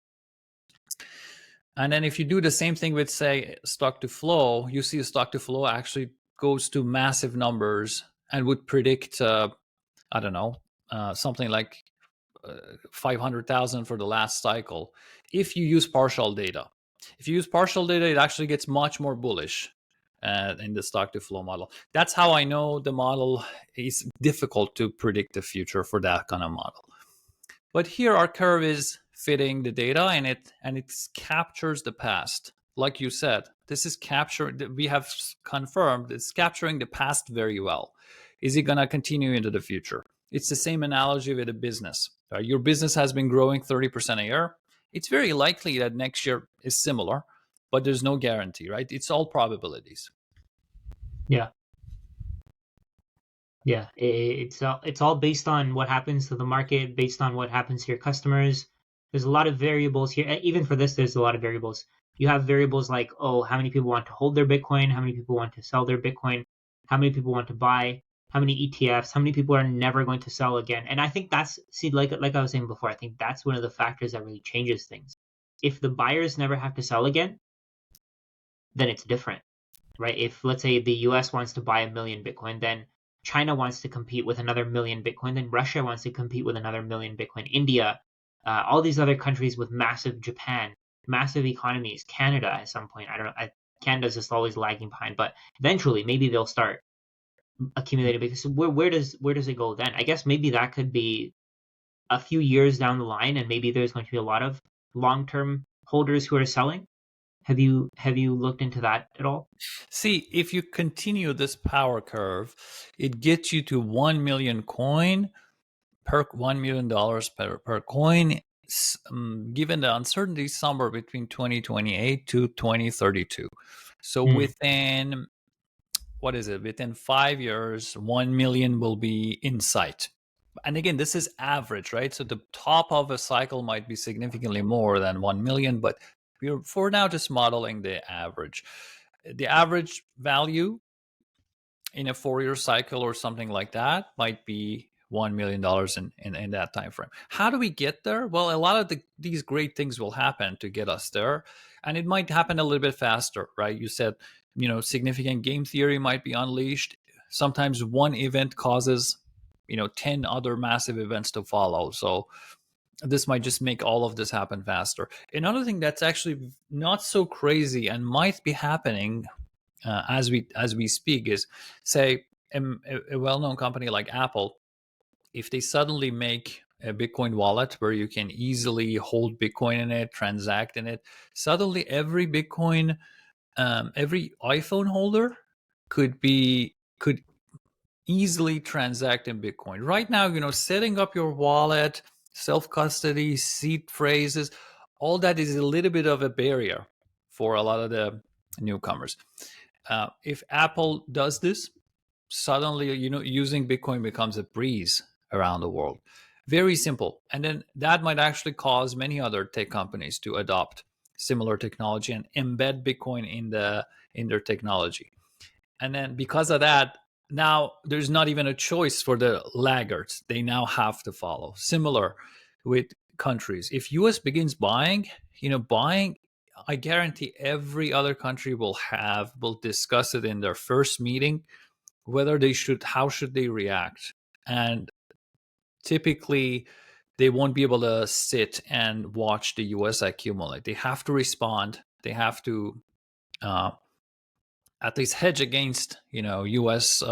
And then if you do the same thing with, say, stock to flow, you see a stock to flow actually goes to massive numbers and would predict, something like 500,000 for the last cycle if you use partial data. If you use partial data, it actually gets much more bullish in the stock to flow model. That's how I know the model is difficult to predict the future for that kind of model. But here our curve is fitting the data, and it captures the past. Like you said, this is we have confirmed it's capturing the past very well. Is it going to continue into the future? It's the same analogy with a business. Your business has been growing 30% a year. It's very likely that next year is similar, but there's no guarantee, right? It's all probabilities. Yeah. Yeah, it's all based on what happens to the market, based on what happens to your customers. There's a lot of variables here. Even for this, there's a lot of variables. You have variables like, oh, how many people want to hold their Bitcoin? How many people want to sell their Bitcoin? How many people want to buy? How many ETFs? How many people are never going to sell again? And I think that's, see, like I was saying before, I think that's one of the factors that really changes things. If the buyers never have to sell again, then it's different, right? If let's say the US wants to buy 1 million Bitcoin, then China wants to compete with another 1 million Bitcoin, then Russia wants to compete with another 1 million Bitcoin, India, all these other countries with massive, Japan, massive economies, Canada at some point. I don't know. Canada's just always lagging behind, but eventually maybe they'll start accumulating. Because where does it go then? I guess maybe that could be a few years down the line, and maybe there's going to be a lot of long-term holders who are selling. Have you looked into that at all? See, if you continue this power curve, it gets you to 1 million coin per $1 million per coin, given the uncertainty somewhere between 2028 to 2032. So Hmm. within, what is it? Within 5 years, 1 million will be in sight. And again, this is average, right? So the top of a cycle might be significantly more than 1 million, but we're for now just modeling the average. The average value in a 4-year cycle or something like that might be $1 million in that time frame. How do we get there? Well, a lot of these great things will happen to get us there, and it might happen a little bit faster, right? You said, significant game theory might be unleashed. Sometimes one event causes 10 other massive events to follow. So this might just make all of this happen faster. Another thing that's actually not so crazy and might be happening as we speak is, say, a well-known company like Apple, if they suddenly make a Bitcoin wallet where you can easily hold Bitcoin in it, transact in it, suddenly every Bitcoin, every iPhone holder could easily transact in Bitcoin. Right now, setting up your wallet, self-custody, seed phrases, all that is a little bit of a barrier for a lot of the newcomers. If Apple does this, suddenly, using Bitcoin becomes a breeze around the world. Very simple. And then that might actually cause many other tech companies to adopt similar technology and embed Bitcoin in their technology. And then because of that, now there's not even a choice for the laggards. They now have to follow. Similar with countries. If US begins buying, I guarantee every other country will discuss it in their first meeting, whether how should they react. And typically they won't be able to sit and watch the US accumulate. They have to respond. They have to uh, at least hedge against US,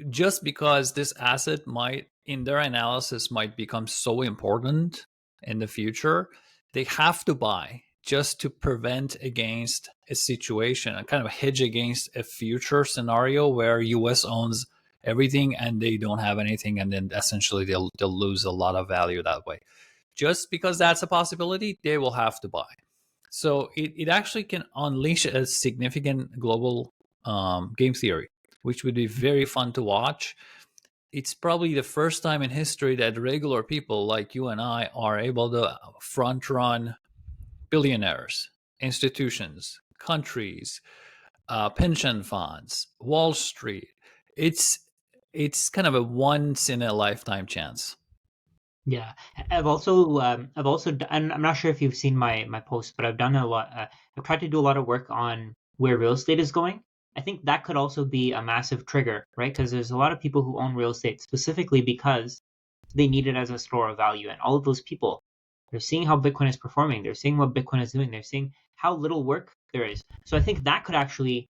just because this asset might, in their analysis, might become so important in the future. They have to buy just to prevent against a situation, a kind of hedge against a future scenario where US owns everything and they don't have anything, and then essentially they'll lose a lot of value that way. Just because that's a possibility, they will have to buy. So it actually can unleash a significant global game theory, which would be very fun to watch. It's probably the first time in history that regular people like you and I are able to front run billionaires, institutions, countries, pension funds, Wall Street. It's it's kind of a once in a lifetime chance. Yeah, and I'm not sure if you've seen my posts, but I've done a lot. I've tried to do a lot of work on where real estate is going. I think that could also be a massive trigger, right? Because there's a lot of people who own real estate specifically because they need it as a store of value, and all of those people, they're seeing how Bitcoin is performing, they're seeing what Bitcoin is doing, they're seeing how little work there is. So I think that could actually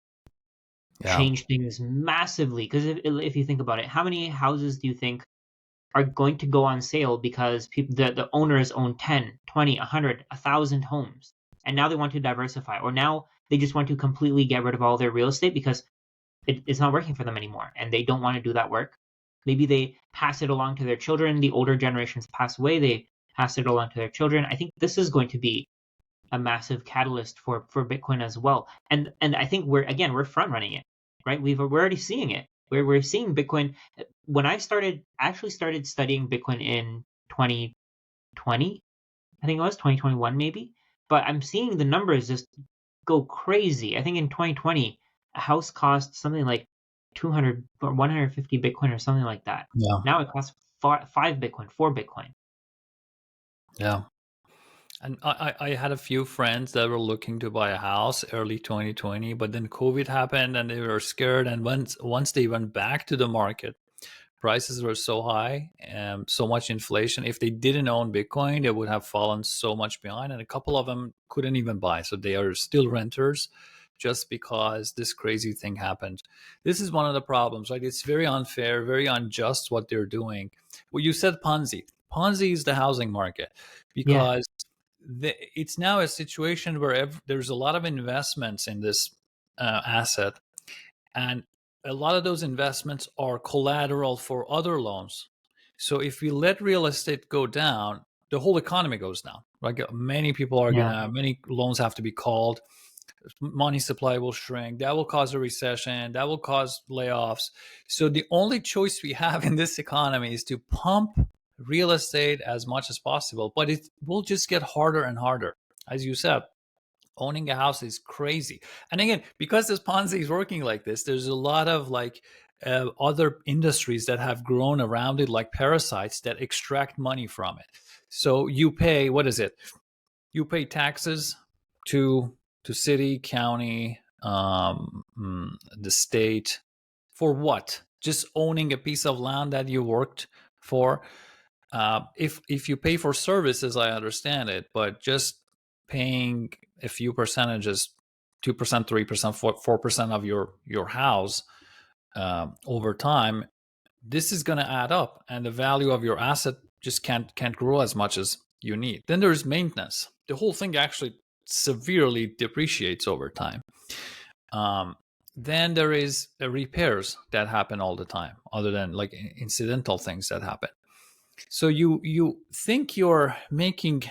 Yeah. change things massively. Because if you think about it, how many houses do you think are going to go on sale because the owners own 10, 20, 100, 1,000 homes, and now they want to diversify, or now they just want to completely get rid of all their real estate because it's not working for them anymore and they don't want to do that work. Maybe they pass it along to their children. The older generations pass away, they pass it along to their children. I think this is going to be a massive catalyst for Bitcoin as well. And I think we're front running it, right? We're already seeing it. We're seeing Bitcoin. When I actually started studying Bitcoin in 2020, I think it was 2021 maybe. But I'm seeing the numbers just go crazy. I think in 2020, a house cost something like 200 or 150 Bitcoin or something like that. Yeah. Now it costs 5 Bitcoin, 4 Bitcoin. Yeah. And I had a few friends that were looking to buy a house early 2020, but then COVID happened and they were scared. And once they went back to the market, prices were so high and so much inflation. If they didn't own Bitcoin, they would have fallen so much behind. And a couple of them couldn't even buy. So they are still renters just because this crazy thing happened. This is one of the problems, right? It's very unfair, very unjust what they're doing. Well, you said Ponzi. Ponzi is the housing market Yeah, because it's now a situation where there's a lot of investments in this asset, and a lot of those investments are collateral for other loans. So if we let real estate go down, the whole economy goes down. Like many people are yeah, gonna, many loans have to be called. Money supply will shrink. That will cause a recession. That will cause layoffs. So the only choice we have in this economy is to pump real estate as much as possible, but it will just get harder and harder. As you said, owning a house is crazy. And again, because this Ponzi is working like this, there's a lot of like other industries that have grown around it, like parasites that extract money from it. So you pay, what is it? You pay taxes to city, county, the state, for what? Just owning a piece of land that you worked for. If you pay for services, I understand it, but just paying a few percentages, 2%, 3%, 4% of your house over time, this is going to add up, and the value of your asset just can't grow as much as you need. Then there's maintenance. The whole thing actually severely depreciates over time. Um, then there is repairs that happen all the time, other than like incidental things that happen. So you think you're making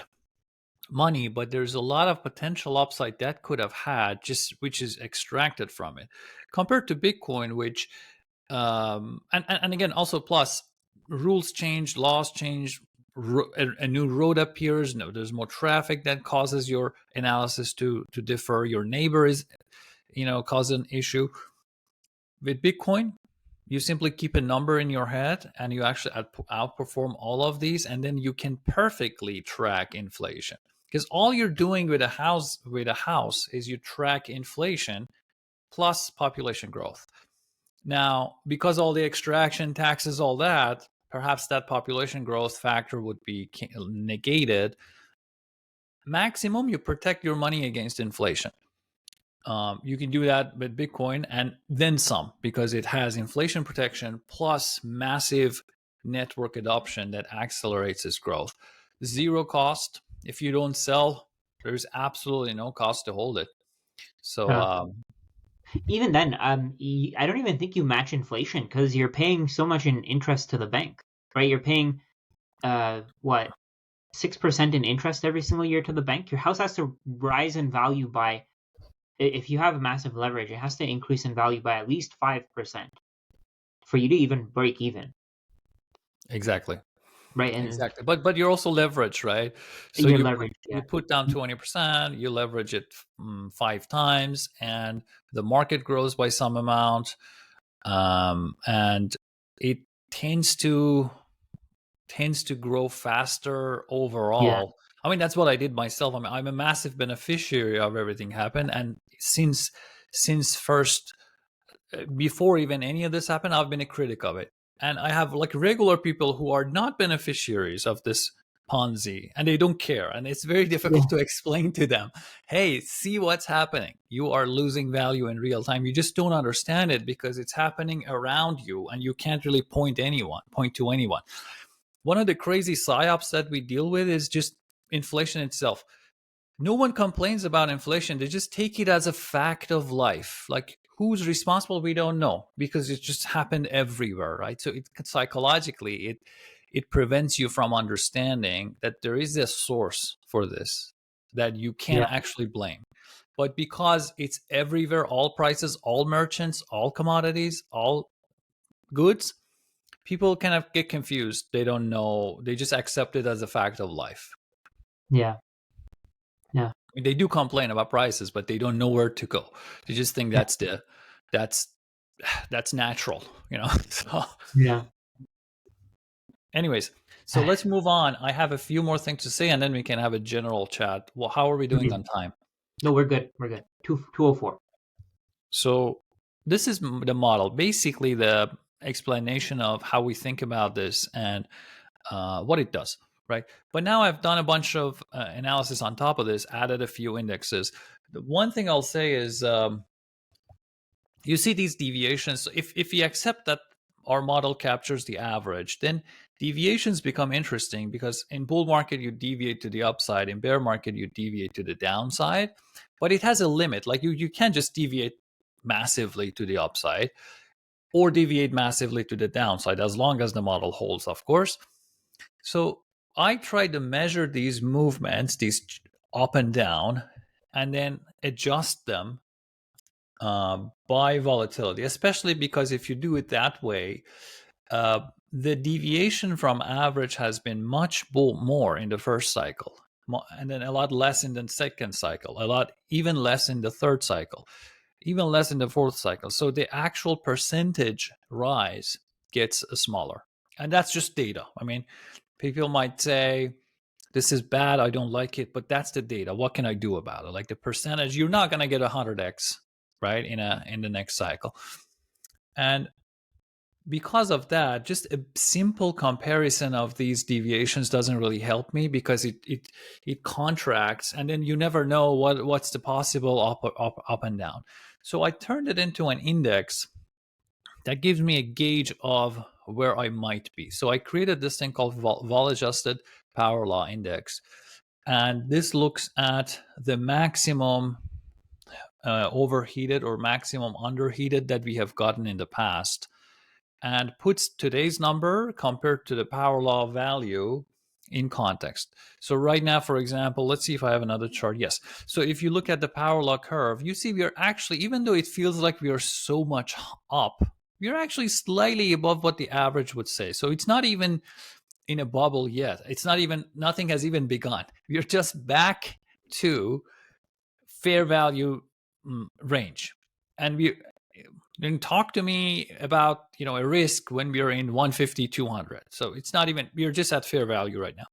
money, but there's a lot of potential upside that could have had, just which is extracted from it, compared to Bitcoin, which and again, also plus rules change, laws change, a new road appears. No, there's more traffic that causes your analysis to differ. Your neighbor is, cause an issue. With Bitcoin, you simply keep a number in your head and you actually outperform all of these, and then you can perfectly track inflation, because all you're doing with a house is you track inflation plus population growth. Now, because all the extraction taxes, all that, perhaps that population growth factor would be negated. Maximum, you protect your money against inflation. You can do that with Bitcoin and then some, because it has inflation protection plus massive network adoption that accelerates its growth. Zero cost. If you don't sell, there's absolutely no cost to hold it. So, yeah. Even then, I don't even think you match inflation because you're paying so much in interest to the bank, right? You're paying what 6% in interest every single year to the bank. Your house has to rise in value by, if you have a massive leverage, it has to increase in value by at least 5% for you to even break even, exactly. right? And Exactly, but you're also leveraged, right? So your you put leverage, you yeah, put down 20%, you leverage it 5 times, and the market grows by some amount, and it tends to grow faster yeah, overall. I mean, that's what I did myself. I mean, I'm a massive beneficiary of everything happened, and since first before even any of this happened, I've been a critic of it. And I have like regular people who are not beneficiaries of this Ponzi and they don't care. And it's very difficult yeah, to explain to them, hey, see what's happening. You are losing value in real time. You just don't understand it because it's happening around you and you can't really point to anyone. One of the crazy psyops that we deal with is just inflation itself. No one complains about inflation. They just take it as a fact of life. Like who's responsible, we don't know because it just happened everywhere, right? So it psychologically it prevents you from understanding that there is a source for this that you can yeah. actually blame. But because it's everywhere, all prices, all merchants, all commodities, all goods, people kind of get confused. They don't know. They just accept it as a fact of life. Yeah. Yeah. I mean, they do complain about prices, but they don't know where to go. They just think Yeah. that's that's natural, you know. So, Yeah. anyways, so let's move on. I have a few more things to say, and then we can have a general chat. Well, how are we doing on Amazing. time? No, we're good. We're good. 204. So this is the model, basically the explanation of how we think about this and what it does, right? But now I've done a bunch of analysis on top of this, added a few indexes. The one thing I'll say is you see these deviations. If you accept that our model captures the average, then deviations become interesting because in bull market you deviate to the upside, in bear market you deviate to the downside, but it has a limit. Like you can't just deviate massively to the upside or deviate massively to the downside as long as the model holds, of course. So I try to measure these movements, these up and down, and then adjust them by volatility, especially because if you do it that way, the deviation from average has been much more in the first cycle, and then a lot less in the second cycle, a lot even less in the third cycle, even less in the fourth cycle. So the actual percentage rise gets smaller. And that's just data. I mean, people might say, this is bad, I don't like it, but that's the data. What can I do about it? Like the percentage, you're not going to get 100x, right, in the next cycle. And because of that, just a simple comparison of these deviations doesn't really help me because it contracts, and then you never know what's the possible up and down. So I turned it into an index that gives me a gauge of where I might be. So I created this thing called vol adjusted power law index, and this looks at the maximum overheated or maximum underheated that we have gotten in the past, and puts today's number compared to the power law value in context. So right now, for example, let's see if I have another chart. Yes. So if you look at the power law curve, you see we are actually, even though it feels like we are so much up, we're actually slightly above what the average would say. So it's not even in a bubble yet. It's not even, nothing has even begun. We're just back to fair value range. And we then talk to me about, you know, a risk when we're in 150, 200. So it's not even, we're just at fair value right now.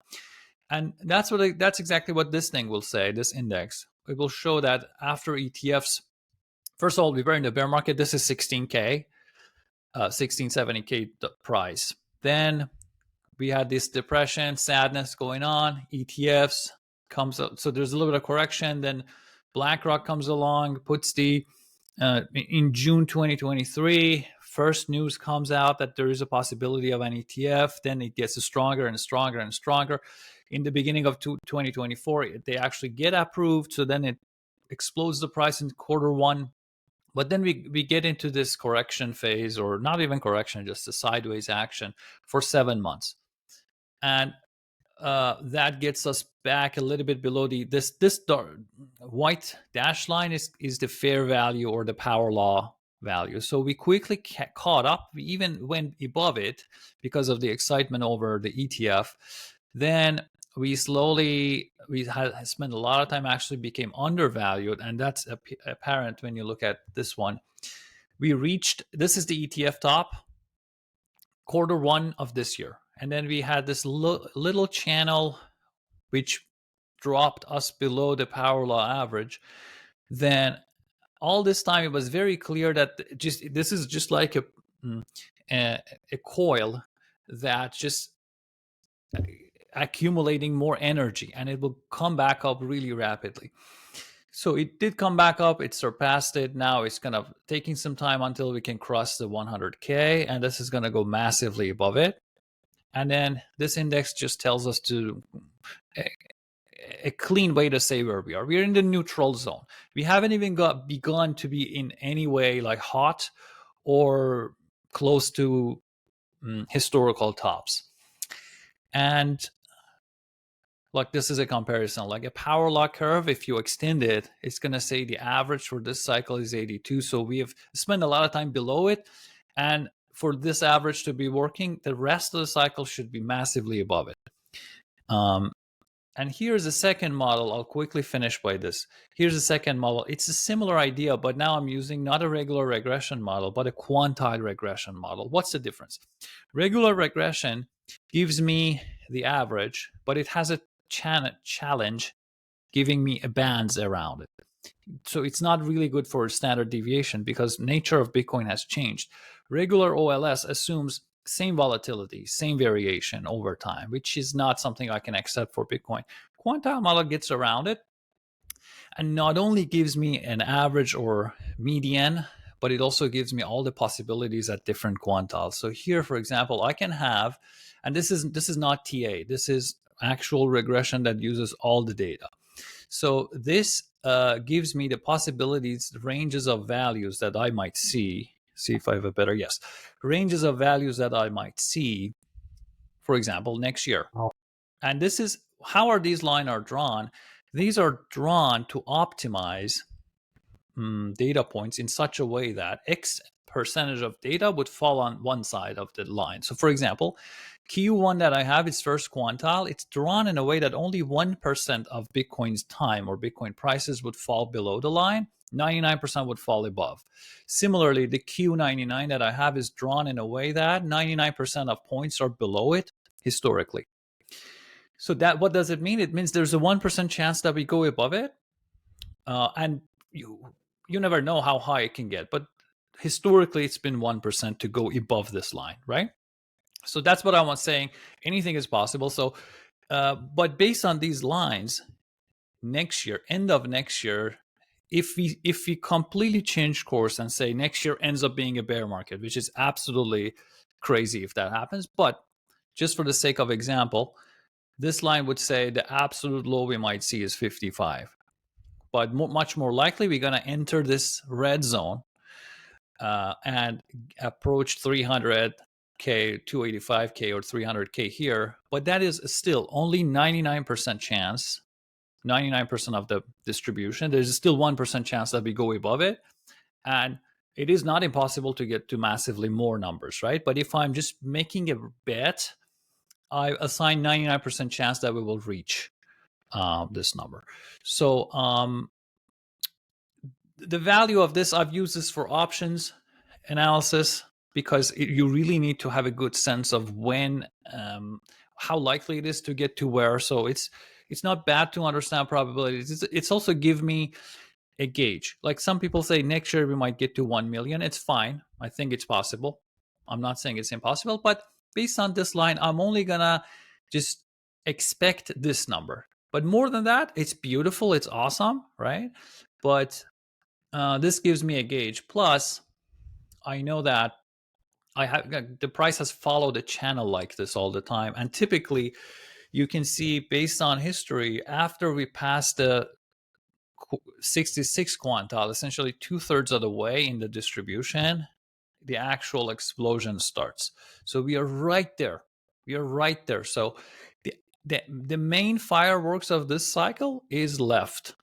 And that's exactly what this thing will say, this index. It will show that after ETFs, first of all, we were in the bear market. This is 16K, 1670K price. Then we had this depression, sadness going on. ETFs comes up. So there's a little bit of correction. Then BlackRock comes along, puts the in June 2023, first news comes out that there is a possibility of an ETF. Then it gets stronger and stronger and stronger. In the beginning of 2024, they actually get approved. So then it explodes the price in quarter one. But then we get into this correction phase, or not even correction, just a sideways action for 7 months. And that gets us back a little bit below this white dash line is the fair value or the power law value. So we quickly caught up. We even went above it because of the excitement over the ETF. Then we had spent a lot of time, actually became undervalued, and that's apparent when you look at this one. We reached, this is the ETF top, quarter one of this year. And then we had this little channel which dropped us below the power law average. Then all this time it was very clear that this is just like a coil that just accumulating more energy, and it will come back up really rapidly. So it did come back up, it surpassed it. Now it's kind of taking some time until we can cross the 100K, and this is going to go massively above it. And then this index just tells us to a clean way to say where we are. We're in the neutral zone. We haven't even begun to be in any way like hot or close to historical tops. And like this is a comparison, like a power law curve. If you extend it, it's going to say the average for this cycle is 82. So we have spent a lot of time below it. And for this average to be working, the rest of the cycle should be massively above it. And here's a second model. I'll quickly finish by this. Here's a second model. It's a similar idea, but now I'm using not a regular regression model, but a quantile regression model. What's the difference? Regular regression gives me the average, but it has a challenge giving me a bands around it. So it's not really good for standard deviation because nature of Bitcoin has changed. Regular OLS assumes same volatility, same variation over time, which is not something I can accept for Bitcoin. Quantile model gets around it and not only gives me an average or median, but it also gives me all the possibilities at different quantiles. So here, for example, I can have, and this is not TA, this is actual regression that uses all the data. So this gives me the possibilities, the ranges of values that I might see. See if I have a better, yes. Ranges of values that I might see, for example, next year. Oh. And this is, how are these lines are drawn? These are drawn to optimize data points in such a way that X percentage of data would fall on one side of the line. So for example, Q1 that I have is first quantile. It's drawn in a way that only 1% of Bitcoin's time or Bitcoin prices would fall below the line. 99% would fall above. Similarly, the Q99 that I have is drawn in a way that 99% of points are below it historically. So that, what does it mean? It means there's a 1% chance that we go above it. And you never know how high it can get, but historically it's been 1% to go above this line, right? So that's what I was saying. Anything is possible. So, but based on these lines, next year, end of next year, if we completely change course and say next year ends up being a bear market, which is absolutely crazy if that happens, but just for the sake of example, this line would say the absolute low we might see is 55. But much more likely, we're going to enter this red zone and approach 300K, 285K, or 300K here. But that is still only 99% chance, 99% of the distribution. There's still 1% chance that we go above it. And it is not impossible to get to massively more numbers, right? But if I'm just making a bet, I assign 99% chance that we will reach this number. So the value of this, I've used this for options analysis because you really need to have a good sense of when, how likely it is to get to where. So it's not bad to understand probabilities. It's also give me a gauge. Like some people say next year we might get to 1 million. It's fine. I think it's possible. I'm not saying it's impossible, but based on this line, I'm only gonna just expect this number. But more than that, it's beautiful. It's awesome, right? But this gives me a gauge. Plus, I know that I have the price has followed a channel like this all the time, and typically, you can see based on history after we pass the 66 quantile, essentially 2/3 of the way in the distribution, the actual explosion starts. So we are right there. We are right there. So the main fireworks of this cycle is left,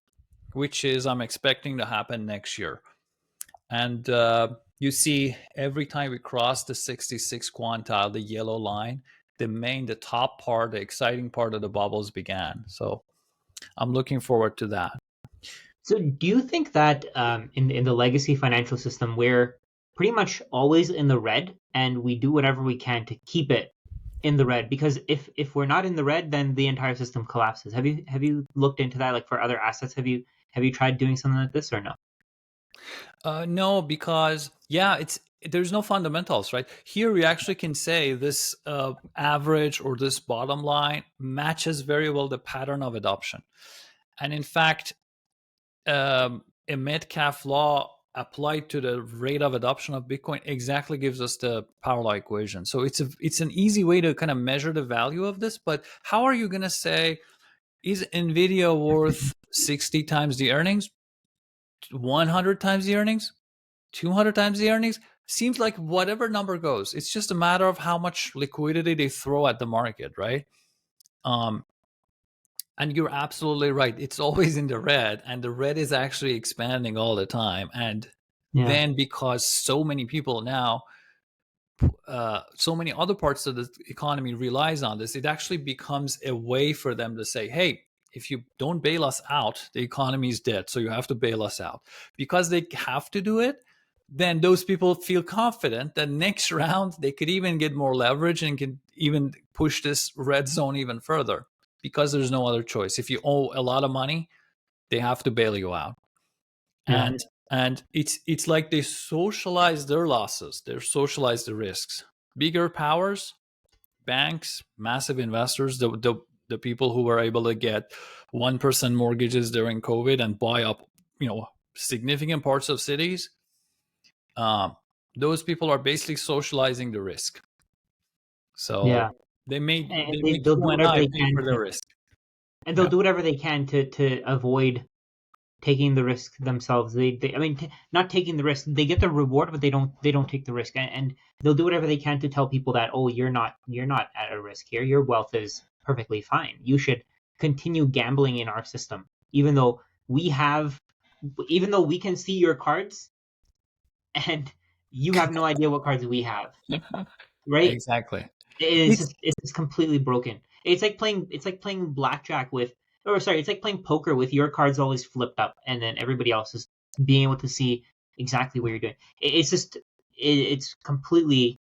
which is I'm expecting to happen next year. And you see every time we cross the 66 quantile, the yellow line, the top part, the exciting part of the bubbles began. So I'm looking forward to that. So do you think that in the legacy financial system we're pretty much always in the red and we do whatever we can to keep it in the red? Because if we're not in the red, then the entire system collapses. Have you looked into that, like for other assets? Have you tried doing something like this or no? No, because there's no fundamentals, right? Here we actually can say this average or this bottom line matches very well the pattern of adoption. And in fact, a Metcalfe law applied to the rate of adoption of Bitcoin exactly gives us the power law equation. So it's an easy way to kind of measure the value of this. But how are you going to say, is NVIDIA worth 60 times the earnings, 100 times the earnings, 200 times the earnings? Seems like whatever number goes. It's just a matter of how much liquidity they throw at the market, right? And you're absolutely right. It's always in the red, and the red is actually expanding all the time. And then because so many people now so many other parts of the economy relies on this, it actually becomes a way for them to say, hey, if you don't bail us out, the economy is dead, so you have to bail us out. Because they have to do it, then those people feel confident that next round they could even get more leverage and can even push this red zone even further, because there's no other choice. If you owe a lot of money, they have to bail you out. Yeah. And it's like they socialize their losses, they socialize the risks. Bigger powers, banks, massive investors, the people who were able to get 1% mortgages during COVID and buy up, significant parts of cities. Those people are basically socializing the risk. Yeah. So they make And they make they'll you do and whatever I they pay can for the to, risk. and they'll Yeah, do whatever they can to avoid taking the risk themselves. I mean, not taking the risk. They get the reward, but they don't take the risk. And they'll do whatever they can to tell people that, oh, you're not at a risk here. Your wealth is perfectly fine. You should continue gambling in our system, even though we can see your cards, and you have no idea what cards we have, right? exactly. It's It's it's completely broken. It's like playing blackjack with, or sorry, it's like playing poker with your cards always flipped up, and then everybody else is being able to see exactly what you're doing. It's completely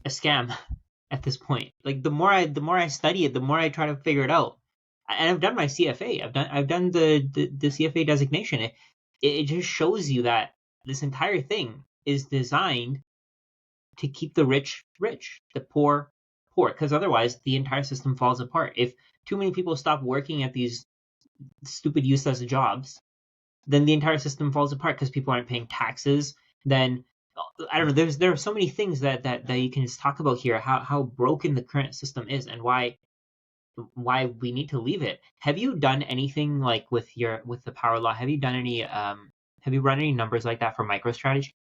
a scam at this point. Like the more I study it, the more I try to figure it out. And I've done my CFA. I've done the CFA designation. It just shows you that this entire thing is designed to keep the rich rich, the poor poor, because otherwise the entire system falls apart. If too many people stop working at these stupid useless jobs, then the entire system falls apart because people aren't paying taxes. Then I don't know. There are so many things that you can just talk about here. How broken the current system is, and why we need to leave it. Have you done anything like with the power law? Have you done any have you run any numbers like that for MicroStrategy?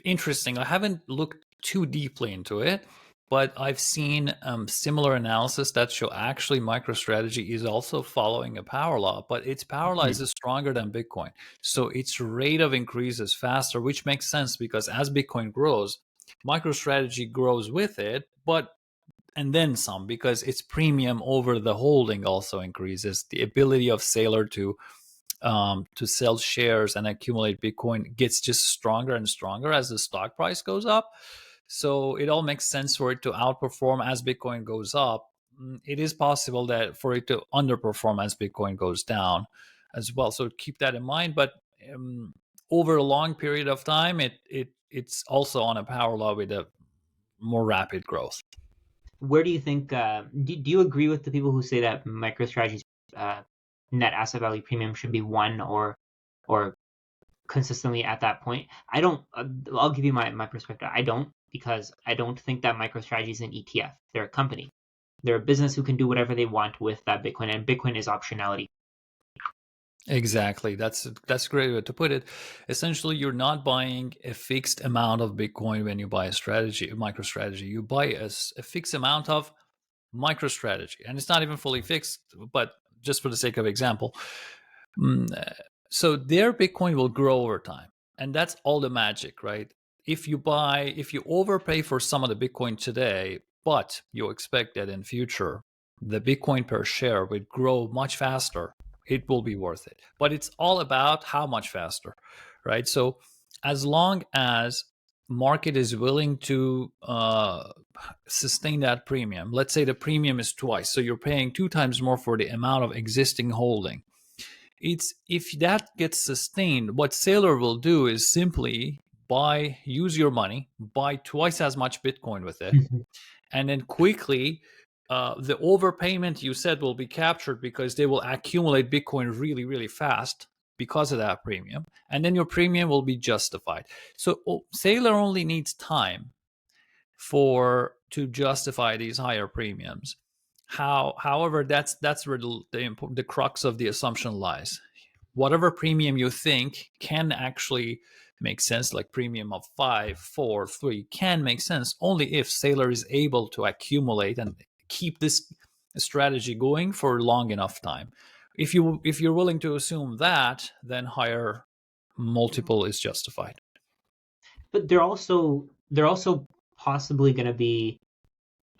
interesting. I haven't looked too deeply into it, but I've seen similar analysis that show actually MicroStrategy is also following a power law, but its power law is stronger than Bitcoin. So its rate of increase is faster, which makes sense because as Bitcoin grows, MicroStrategy grows with it, but and then some, because its premium over the holding also increases. The ability of Sailor to sell shares and accumulate Bitcoin gets just stronger and stronger as the stock price goes up. So it all makes sense for it to outperform as Bitcoin goes up. It is possible that for it to underperform as Bitcoin goes down as well. So keep that in mind. But um, over a long period of time, it's also on a power law with a more rapid growth. Where do you think? Do you agree with the people who say that MicroStrategy's uh, net asset value premium should be one or consistently at that point? I don't. I'll give you my perspective. I don't, because I don't think that MicroStrategy is an ETF. They're a company. They're a business who can do whatever they want with that Bitcoin, and Bitcoin is optionality. Exactly. That's a great way to put it. Essentially, you're not buying a fixed amount of Bitcoin when you buy a MicroStrategy. You buy a fixed amount of MicroStrategy, and it's not even fully fixed. But just for the sake of example, mm, uh, so their Bitcoin will grow over time, and that's all the magic, right? If you overpay for some of the Bitcoin today, but you expect that in future the Bitcoin per share would grow much faster, it will be worth it. But it's all about how much faster, right? So as long as market is willing to sustain that premium, let's say the premium is twice, so you're paying 2 times more for the amount of existing holding. It's if that gets sustained, what Sailor will do is simply use your money, buy twice as much Bitcoin with it, and then quickly the overpayment you said will be captured because they will accumulate Bitcoin really, really fast because of that premium, and then your premium will be justified. So Sailor only needs time to justify these higher premiums. However, that's where the crux of the assumption lies. Whatever premium you think can actually make sense, like premium of 5, 4, 3, can make sense only if Sailor is able to accumulate and keep this strategy going for long enough time. If you're willing to assume that, then higher multiple is justified. but they're also possibly going to be.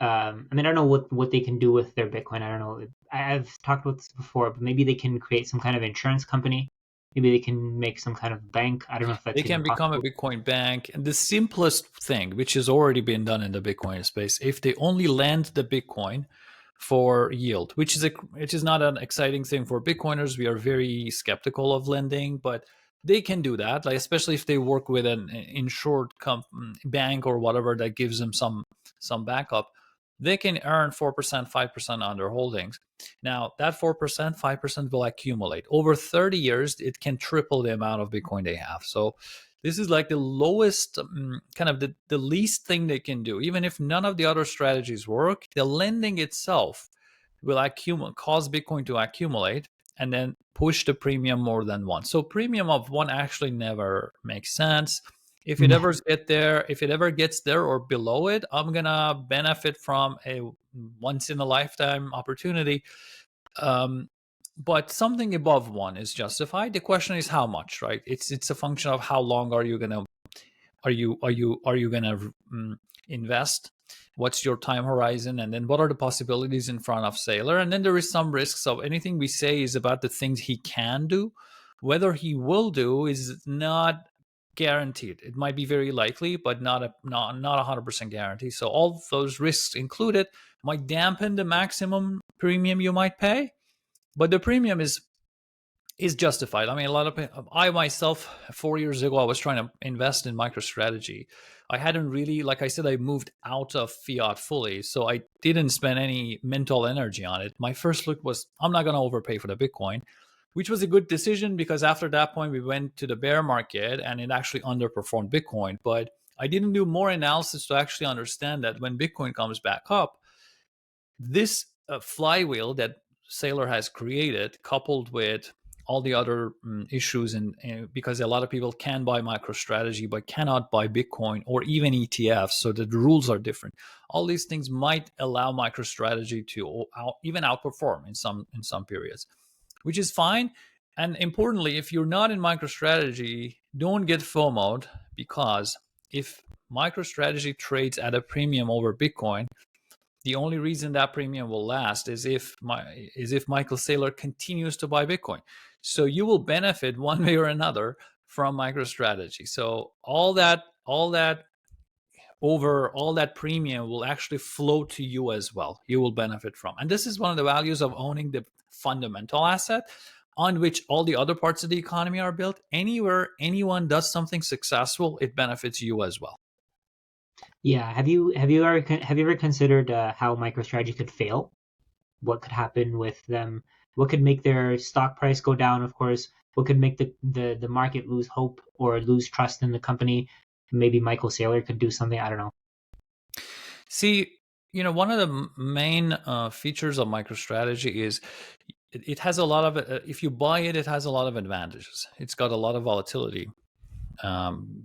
I mean, I don't know what they can do with their Bitcoin. I don't know. I've talked about this before, but maybe they can create some kind of insurance company. Maybe they can make some kind of bank. I don't know if They that's even can become a possible. Bitcoin bank. And the simplest thing, which has already been done in the Bitcoin space, if they only lend the Bitcoin for yield, which is not an exciting thing for Bitcoiners. We are very skeptical of lending, but they can do that, like especially if they work with an insured bank or whatever that gives them some backup. They can earn 4%, 5% on their holdings. Now, that 4%, 5% will accumulate. Over 30 years, it can triple the amount of Bitcoin they have. So, this is like the lowest, kind of the least thing they can do. Even if none of the other strategies work, the lending itself will cause Bitcoin to accumulate and then push the premium more than one. So, premium of one actually never makes sense. If it ever gets there or below it, I'm gonna benefit from a once in a lifetime opportunity. Um, but something above one is justified. The question is how much, right? It's a function of how long are you gonna invest? What's your time horizon, and then what are the possibilities in front of Saylor? And then there is some risks. So anything we say is about the things he can do. Whether he will do is not guaranteed. It might be very likely, but not 100% guarantee. So all those risks included might dampen the maximum premium you might pay, but the premium is justified. I mean, I myself 4 years ago, I was trying to invest in MicroStrategy. I hadn't really, like I said, I moved out of fiat fully, so I didn't spend any mental energy on it. My first look was, I'm not going to overpay for the Bitcoin, which was a good decision because after that point, we went to the bear market and it actually underperformed Bitcoin. But I didn't do more analysis to actually understand that when Bitcoin comes back up, this flywheel that Saylor has created, coupled with all the other issues, and because a lot of people can buy MicroStrategy but cannot buy Bitcoin or even ETFs, so the rules are different. All these things might allow MicroStrategy to even outperform in some periods, which is fine. And importantly, if you're not in MicroStrategy, don't get FOMO'd, because if MicroStrategy trades at a premium over Bitcoin, the only reason that premium will last is if Michael Saylor continues to buy Bitcoin. So you will benefit one way or another from MicroStrategy. So all that premium will actually flow to you as well. You will benefit from. And this is one of the values of owning the fundamental asset on which all the other parts of the economy are built. Anywhere anyone does something successful, it benefits you as well. Yeah. Have you ever considered how MicroStrategy could fail? What could happen with them? What could make their stock price go down? Of course, what could make the market lose hope or lose trust in the company? Maybe Michael Saylor could do something. I don't know. See, one of the main features of MicroStrategy is it has a lot of, if you buy it, it has a lot of advantages. It's got a lot of volatility,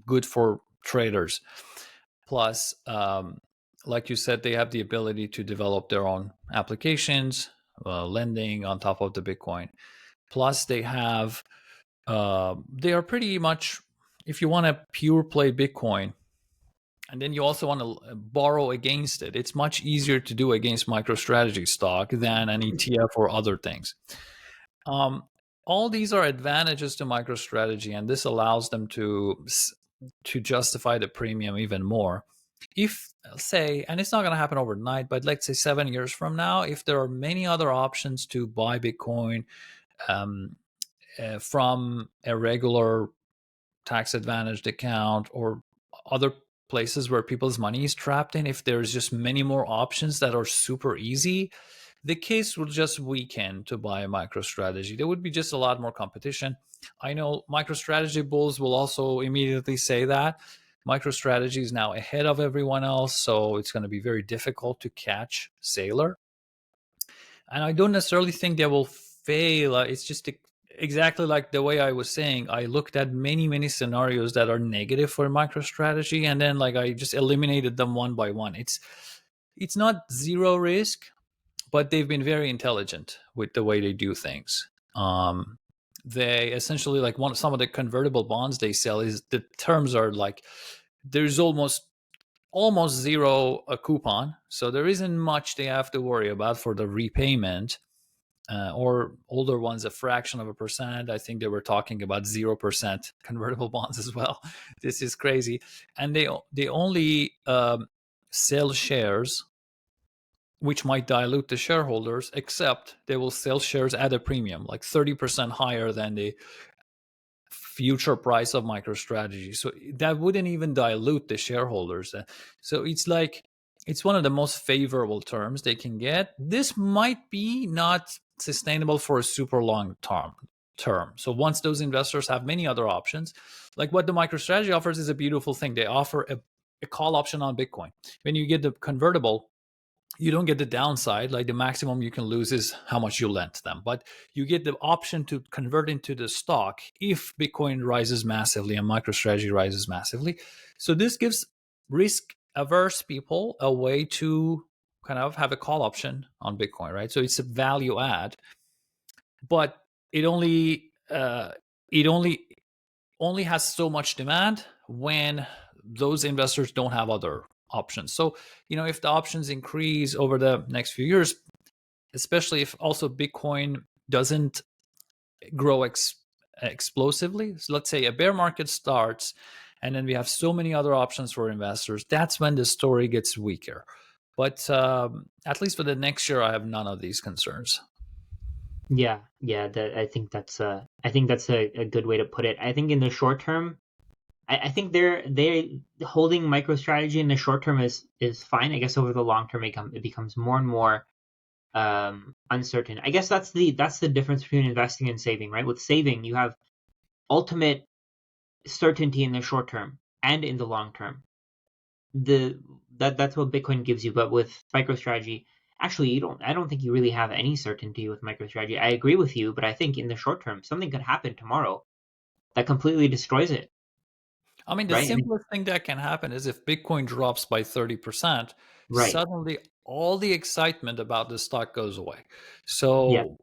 good for traders. Plus, like you said, they have the ability to develop their own applications, lending on top of the Bitcoin. Plus, they are pretty much, if you want to pure play Bitcoin, and then you also want to borrow against it, it's much easier to do against MicroStrategy stock than an ETF or other things. All these are advantages to MicroStrategy, and this allows them to justify the premium even more. If, say, and it's not going to happen overnight, but let's say 7 years from now, if there are many other options to buy Bitcoin from a regular tax advantaged account or other places where people's money is trapped in, if there's just many more options that are super easy, the case will just weaken to buy a MicroStrategy. There would be just a lot more competition. I know MicroStrategy bulls will also immediately say that MicroStrategy is now ahead of everyone else, so it's going to be very difficult to catch Saylor. And I don't necessarily think they will fail. It's just exactly like the way I was saying. I looked at many scenarios that are negative for MicroStrategy, and then I just eliminated them one by one. It's not zero risk, but they've been very intelligent with the way they do things. They essentially, some of the convertible bonds they sell, is the terms are there's almost zero a coupon, so there isn't much they have to worry about for the repayment. Or older ones, a fraction of a percent. I think they were talking about 0% convertible bonds as well. This is crazy, and they only sell shares, which might dilute the shareholders, except they will sell shares at a premium, like 30% higher than the future price of MicroStrategy. So that wouldn't even dilute the shareholders. So it's like, it's one of the most favorable terms they can get. This might be not sustainable for a super long term. So once those investors have many other options, like what the MicroStrategy offers is a beautiful thing. They offer a call option on Bitcoin. When you get the convertible, you don't get the downside. Like the maximum you can lose is how much you lent them, but you get the option to convert into the stock if Bitcoin rises massively and MicroStrategy rises massively. So this gives risk averse people a way to kind of have a call option on Bitcoin, right? So it's a value add, but it only has so much demand when those investors don't have other options. So, if the options increase over the next few years, especially if also Bitcoin doesn't grow explosively. So let's say a bear market starts and then we have so many other options for investors, that's when the story gets weaker. But at least for the next year, I have none of these concerns. Yeah, yeah. I think that's a good way to put it. I think in the short term, I think they holding MicroStrategy in the short term is fine. I guess over the long term, it becomes more and more uncertain. I guess that's the difference between investing and saving, right? With saving, you have ultimate certainty in the short term and in the long term. That's what Bitcoin gives you, but with MicroStrategy, actually, I don't think you really have any certainty with MicroStrategy. I agree with you, but I think in the short term, something could happen tomorrow that completely destroys it, I mean, the right? I mean, simplest thing that can happen is if Bitcoin drops by 30%, right. suddenly all the excitement about the stock goes away. Yeah. So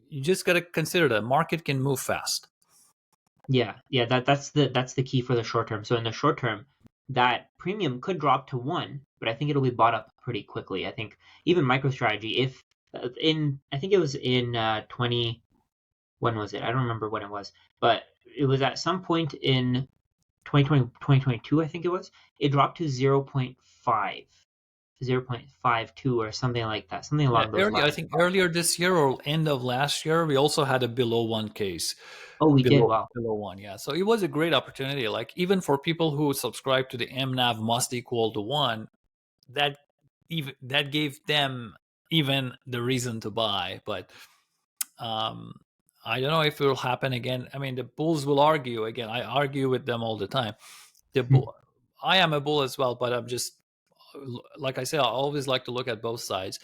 you just got to consider that market can move fast. Yeah, that's the key for the short term. So in the short term, that premium could drop to 1, but I think it'll be bought up pretty quickly. I think even MicroStrategy, if in I think it was in 20 when was it? I don't remember when it was, but it was at some point in 2020 2022, I think it was. It dropped to 0.5, 0.52 or something like that, something Yeah, along those I lines. think earlier this year or end of last year, we also had a below one case. Oh, we did. Below Wow. below one, yeah. So it was a great opportunity. Like even for people who subscribe to the MNAV must equal to one, that that gave them even the reason to buy. But um, I don't know if it will happen again. I mean, the bulls will argue again. I argue with them all the time. The bull, I am a bull as well, but I'm just like I say, I always like to look at both sides.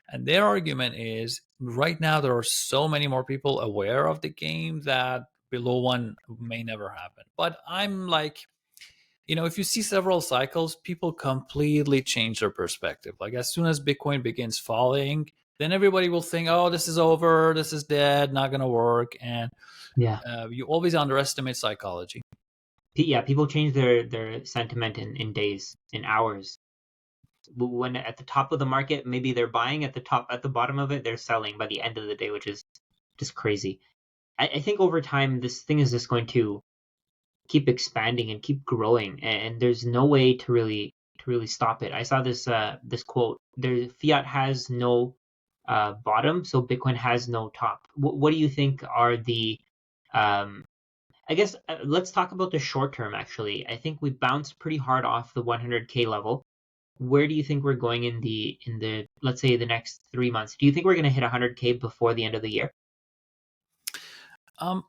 And their argument is right now there are so many more people aware of the game that below one may never happen. But I'm like, if you see several cycles, people completely change their perspective. Like as soon as Bitcoin begins falling, then everybody will think, oh, this is over, this is dead, not going to work. And Yeah. you always underestimate psychology. Yeah, people change their sentiment in days, in hours. When at the top of the market, maybe they're buying at the bottom of it, they're selling by the end of the day, which is just crazy. I think over time, this thing is just going to keep expanding and keep growing, and there's no way to really stop it. I saw this quote: "There, fiat has no bottom, so Bitcoin has no top." What do you think are the um, I guess let's talk about the short term. Actually, I think we bounced pretty hard off the 100K level. Where do you think we're going in the let's say the next 3 months? Do you think we're going to hit 100K before the end of the year? Um,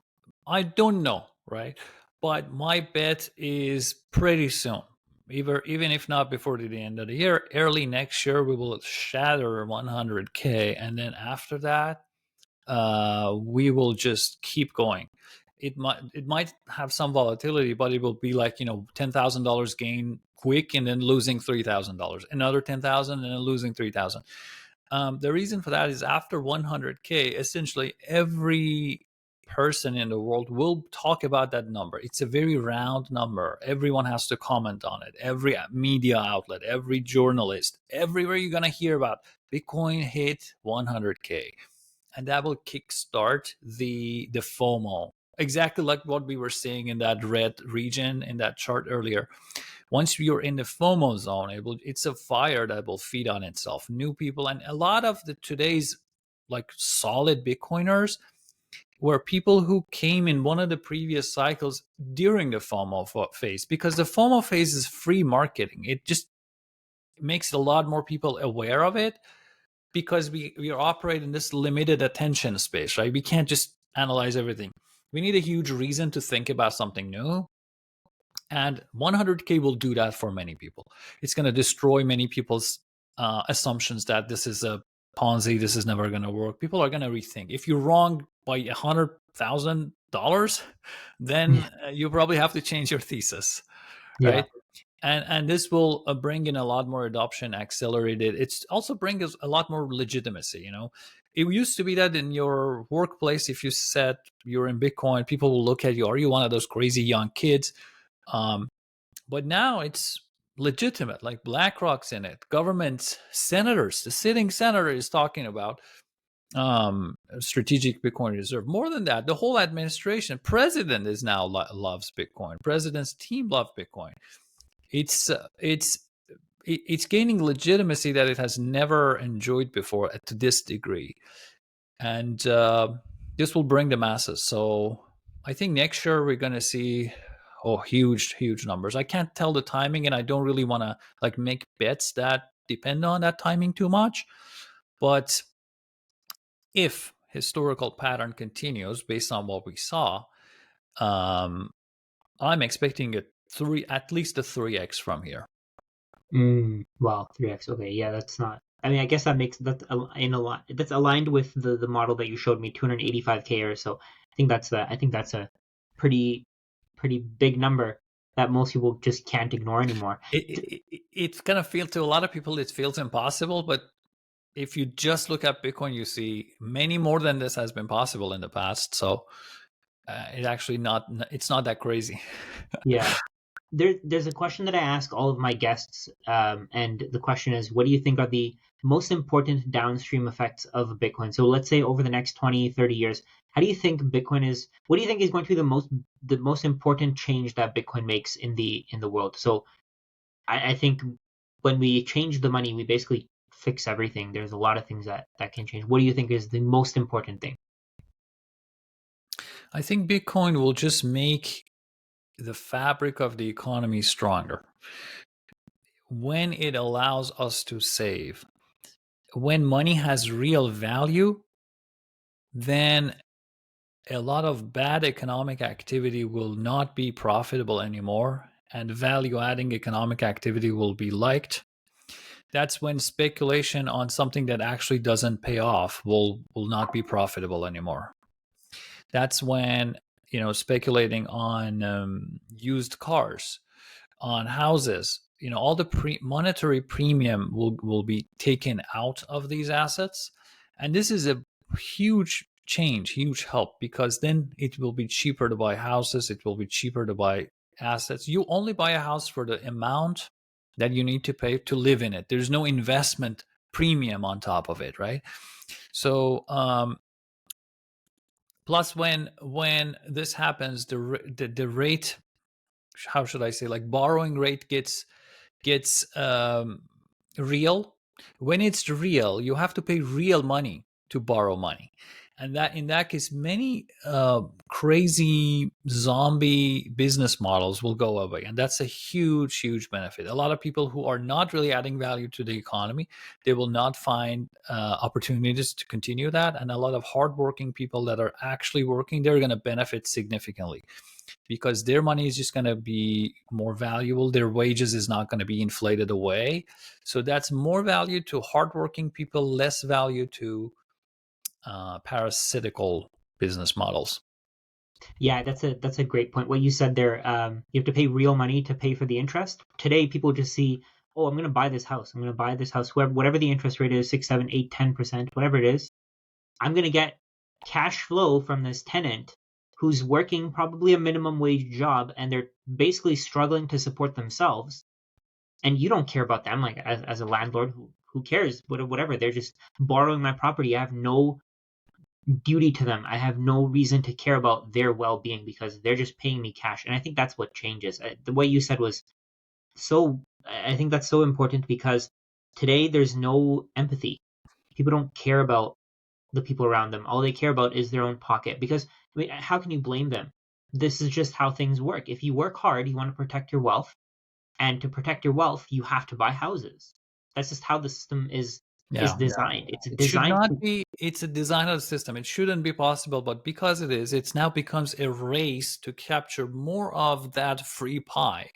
I don't know, right? But my bet is pretty soon. Even if not before the end of the year, early next year we will shatter 100K, and then after that, we will just keep going. It might have some volatility, but it will be like $10,000 gain quick, and then losing $3,000, another 10,000, and then losing 3,000. The reason for that is after 100K, essentially every person in the world will talk about that number. It's a very round number. Everyone has to comment on it. Every media outlet, every journalist, everywhere you're going to hear about Bitcoin hit 100K. And that will kickstart the FOMO. Exactly like what we were seeing in that red region in that chart earlier. Once you're in the FOMO zone, it's a fire that will feed on itself. New people, and a lot of the today's like solid Bitcoiners were people who came in one of the previous cycles during the FOMO phase, because the FOMO phase is free marketing. It just makes a lot more people aware of it, because we operate in this limited attention space, right? We can't just analyze everything. We need a huge reason to think about something new. And 100K will do that for many people. It's going to destroy many people's assumptions that this is a Ponzi, this is never going to work. People are going to rethink. If you're wrong by $100,000, then you probably have to change your thesis, Yeah. right? And this will bring in a lot more adoption, accelerate it. It's also bring us a lot more legitimacy. It used to be that in your workplace, if you said you're in Bitcoin, people will look at you. Are you one of those crazy young kids? But now it's legitimate. Like BlackRock's in it, governments, senators. The sitting senator is talking about strategic Bitcoin reserve. More than that, the whole administration, president is now loves Bitcoin. President's team love Bitcoin. It's gaining legitimacy that it has never enjoyed before to this degree, and this will bring the masses. So I think next year we're going to see huge numbers. I can't tell the timing, and I don't really want to like make bets that depend on that timing too much. But if historical pattern continues based on what we saw, I'm expecting at least a 3x from here. Wow, 3x. Okay, yeah, that's not. I mean, I guess that's in a lot. That's aligned with the model that you showed me, 285K or so. I think that's a pretty big number that most people just can't ignore anymore. It's gonna feel to a lot of people it feels impossible, but if you just look at Bitcoin, you see many more than this has been possible in the past. So it's not that crazy. Yeah. There's a question that I ask all of my guests, and the question is, what do you think are the most important downstream effects of Bitcoin? So let's say over the next 20, 30 years, what do you think is going to be the most important change that Bitcoin makes in the world? So I think when we change the money, we basically fix everything. There's a lot of things that can change. What do you think is the most important thing? I think Bitcoin will just make the fabric of the economy stronger. When it allows us to save, when money has real value, then a lot of bad economic activity will not be profitable anymore, and value adding economic activity will be liked. That's when speculation on something that actually doesn't pay off will not be profitable anymore. That's when speculating on used cars, on houses, all the monetary premium will be taken out of these assets. And this is a huge change, huge help, because then it will be cheaper to buy houses. It will be cheaper to buy assets. You only buy a house for the amount that you need to pay to live in it. There's no investment premium on top of it, right? So plus when this happens, the rate, how should I say, like borrowing rate gets real. When it's real, you have to pay real money to borrow money, and that in that case, many crazy zombie business models will go away, and that's a huge benefit. A lot of people who are not really adding value to the economy, they will not find opportunities to continue that, and a lot of hardworking people that are actually working, they're going to benefit significantly, because their money is just going to be more valuable. Their wages is not going to be inflated away. So that's more value to hardworking people, less value to parasitical business models. Yeah, that's a great point. What you said there, you have to pay real money to pay for the interest. Today, people just see, oh, I'm going to buy this house. I'm going to buy this house, whatever the interest rate is, 6, 7, 8, 10%, whatever it is. I'm going to get cash flow from this tenant who's working probably a minimum wage job and they're basically struggling to support themselves, and you don't care about them, like as a landlord, who cares, whatever, they're just borrowing my property. I have no duty to them. I have no reason to care about their well-being because they're just paying me cash. And I think that's what changes. The way you said was so, I think that's so important because today there's no empathy. People don't care about the people around them. All they care about is their own pocket. Because I mean, how can you blame them? This is just how things work. If you work hard, you want to protect your wealth, and to protect your wealth, you have to buy houses. That's just how the system is Yeah. designed. It's It should designed not to, be, it's a design of the system. It shouldn't be possible, but because it is, it's now becomes a race to capture more of that free pie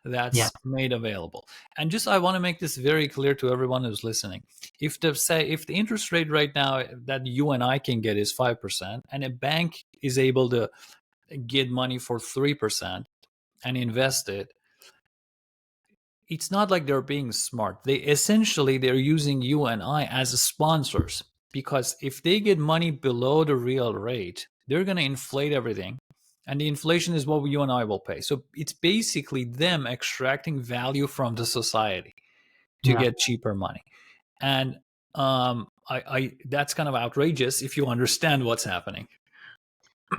yeah, that's made available. And just, I want to make this very clear to everyone who's listening. If the interest rate right now that you and I can get is 5%, and a bank is able to get money for 3% and invest it, it's not like they're being smart. They're using you and I as sponsors, because if they get money below the real rate, they're going to inflate everything, and the inflation is what you and I will pay. So it's basically them extracting value from the society to yeah. get cheaper money. And I that's kind of outrageous if you understand what's happening.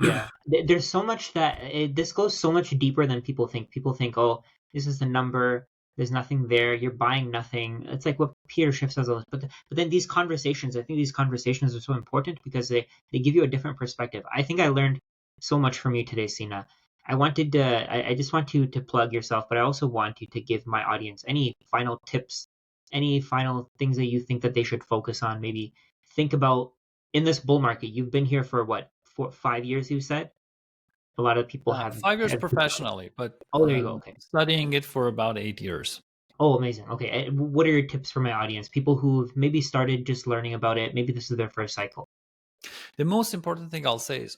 Yeah, there's so much this goes so much deeper than people think. People think, oh, this is the number. There's nothing there. You're buying nothing. It's like what Peter Schiff says all this. But then these conversations, I think these conversations are so important because they give you a different perspective. I think I learned so much from you today, Sina. I just want you to plug yourself, but I also want you to give my audience any final tips, any final things that you think that they should focus on. Maybe think about in this bull market. You've been here for what, 5 years, you said? A lot of people 5 years have. professionally, but Oh, there you go. Okay. studying it for about 8 years. Oh, amazing. Okay. What are your tips for my audience? People who've maybe started just learning about it. Maybe this is their first cycle. The most important thing I'll say is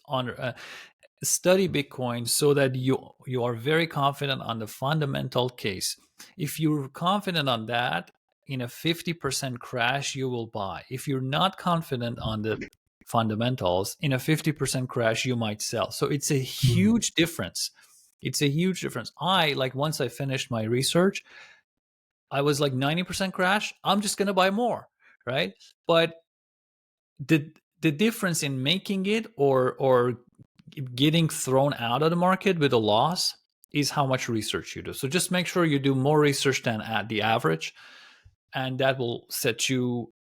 study Bitcoin so that you are very confident on the fundamental case. If you're confident on that, in a 50% crash, you will buy. If you're not confident on the fundamentals, in a 50% crash, you might sell. So it's a Mhm. huge difference. It's a huge difference. Once I finished my research, I was like 90% crash. I'm just going to buy more, right? But the the difference in making it or getting thrown out of the market with a loss is how much research you do. So just make sure you do more research than at the average, and that will set you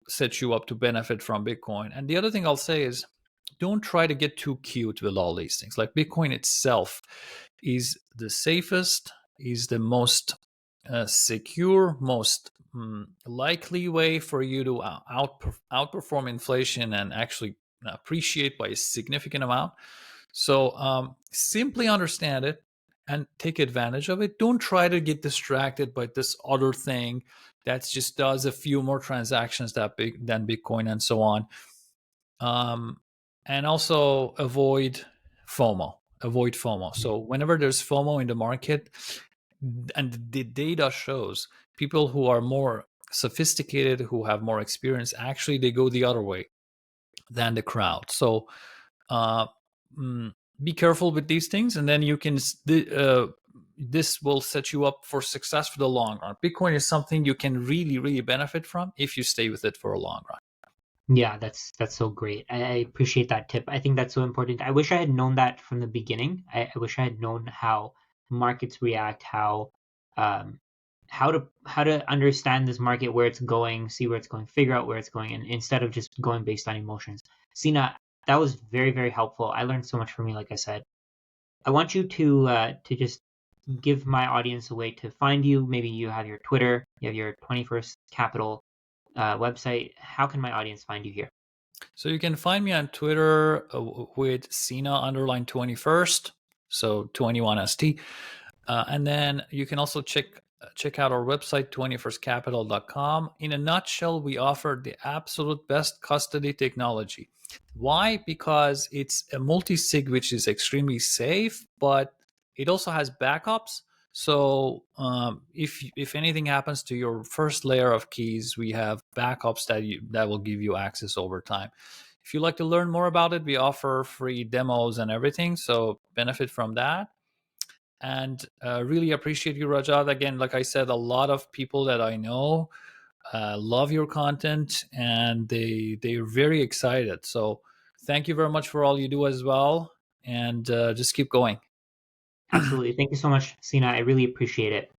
up to benefit from Bitcoin. And the other thing I'll say is, don't try to get too cute with all these things. Like, Bitcoin itself is the safest, is the most secure, most likely way for you to outperform inflation and actually appreciate by a significant amount. So simply understand it and take advantage of it. Don't try to get distracted by this other thing that just does a few more transactions than Bitcoin and so on. And also avoid FOMO. Avoid FOMO. So whenever there's FOMO in the market, and the data shows people who are more sophisticated, who have more experience, actually they go the other way than the crowd. So uh, mm, be careful with these things, and then you can this will set you up for success for the long run. Bitcoin is something you can really, really benefit from if you stay with it for a long run. Yeah, that's so great. I appreciate that tip. I think that's so important. I wish I had known that from the beginning. I wish I had known how markets react, um, how to understand this market, where it's going, see where it's going, figure out where it's going, and instead of just going based on emotions. Sina, that was very, very helpful. I learned so much from you, like I said. I want you to just give my audience a way to find you. Maybe you have your Twitter, you have your 21st Capital website. How can my audience find you here? So you can find me on Twitter with Sina underline 21st, so 21ST. And then you can also check out our website, 21stcapital.com. In a nutshell, we offer the absolute best custody technology. Why? Because it's a multi-sig, which is extremely safe, but it also has backups. So if anything happens to your first layer of keys, we have backups that will give you access over time. If you'd like to learn more about it, we offer free demos and everything, so benefit from that. And really appreciate you, Rajat. Again, like I said, a lot of people that I know love your content, and they're very excited. So thank you very much for all you do as well, and just keep going. Absolutely. Thank you so much, Sina. I really appreciate it.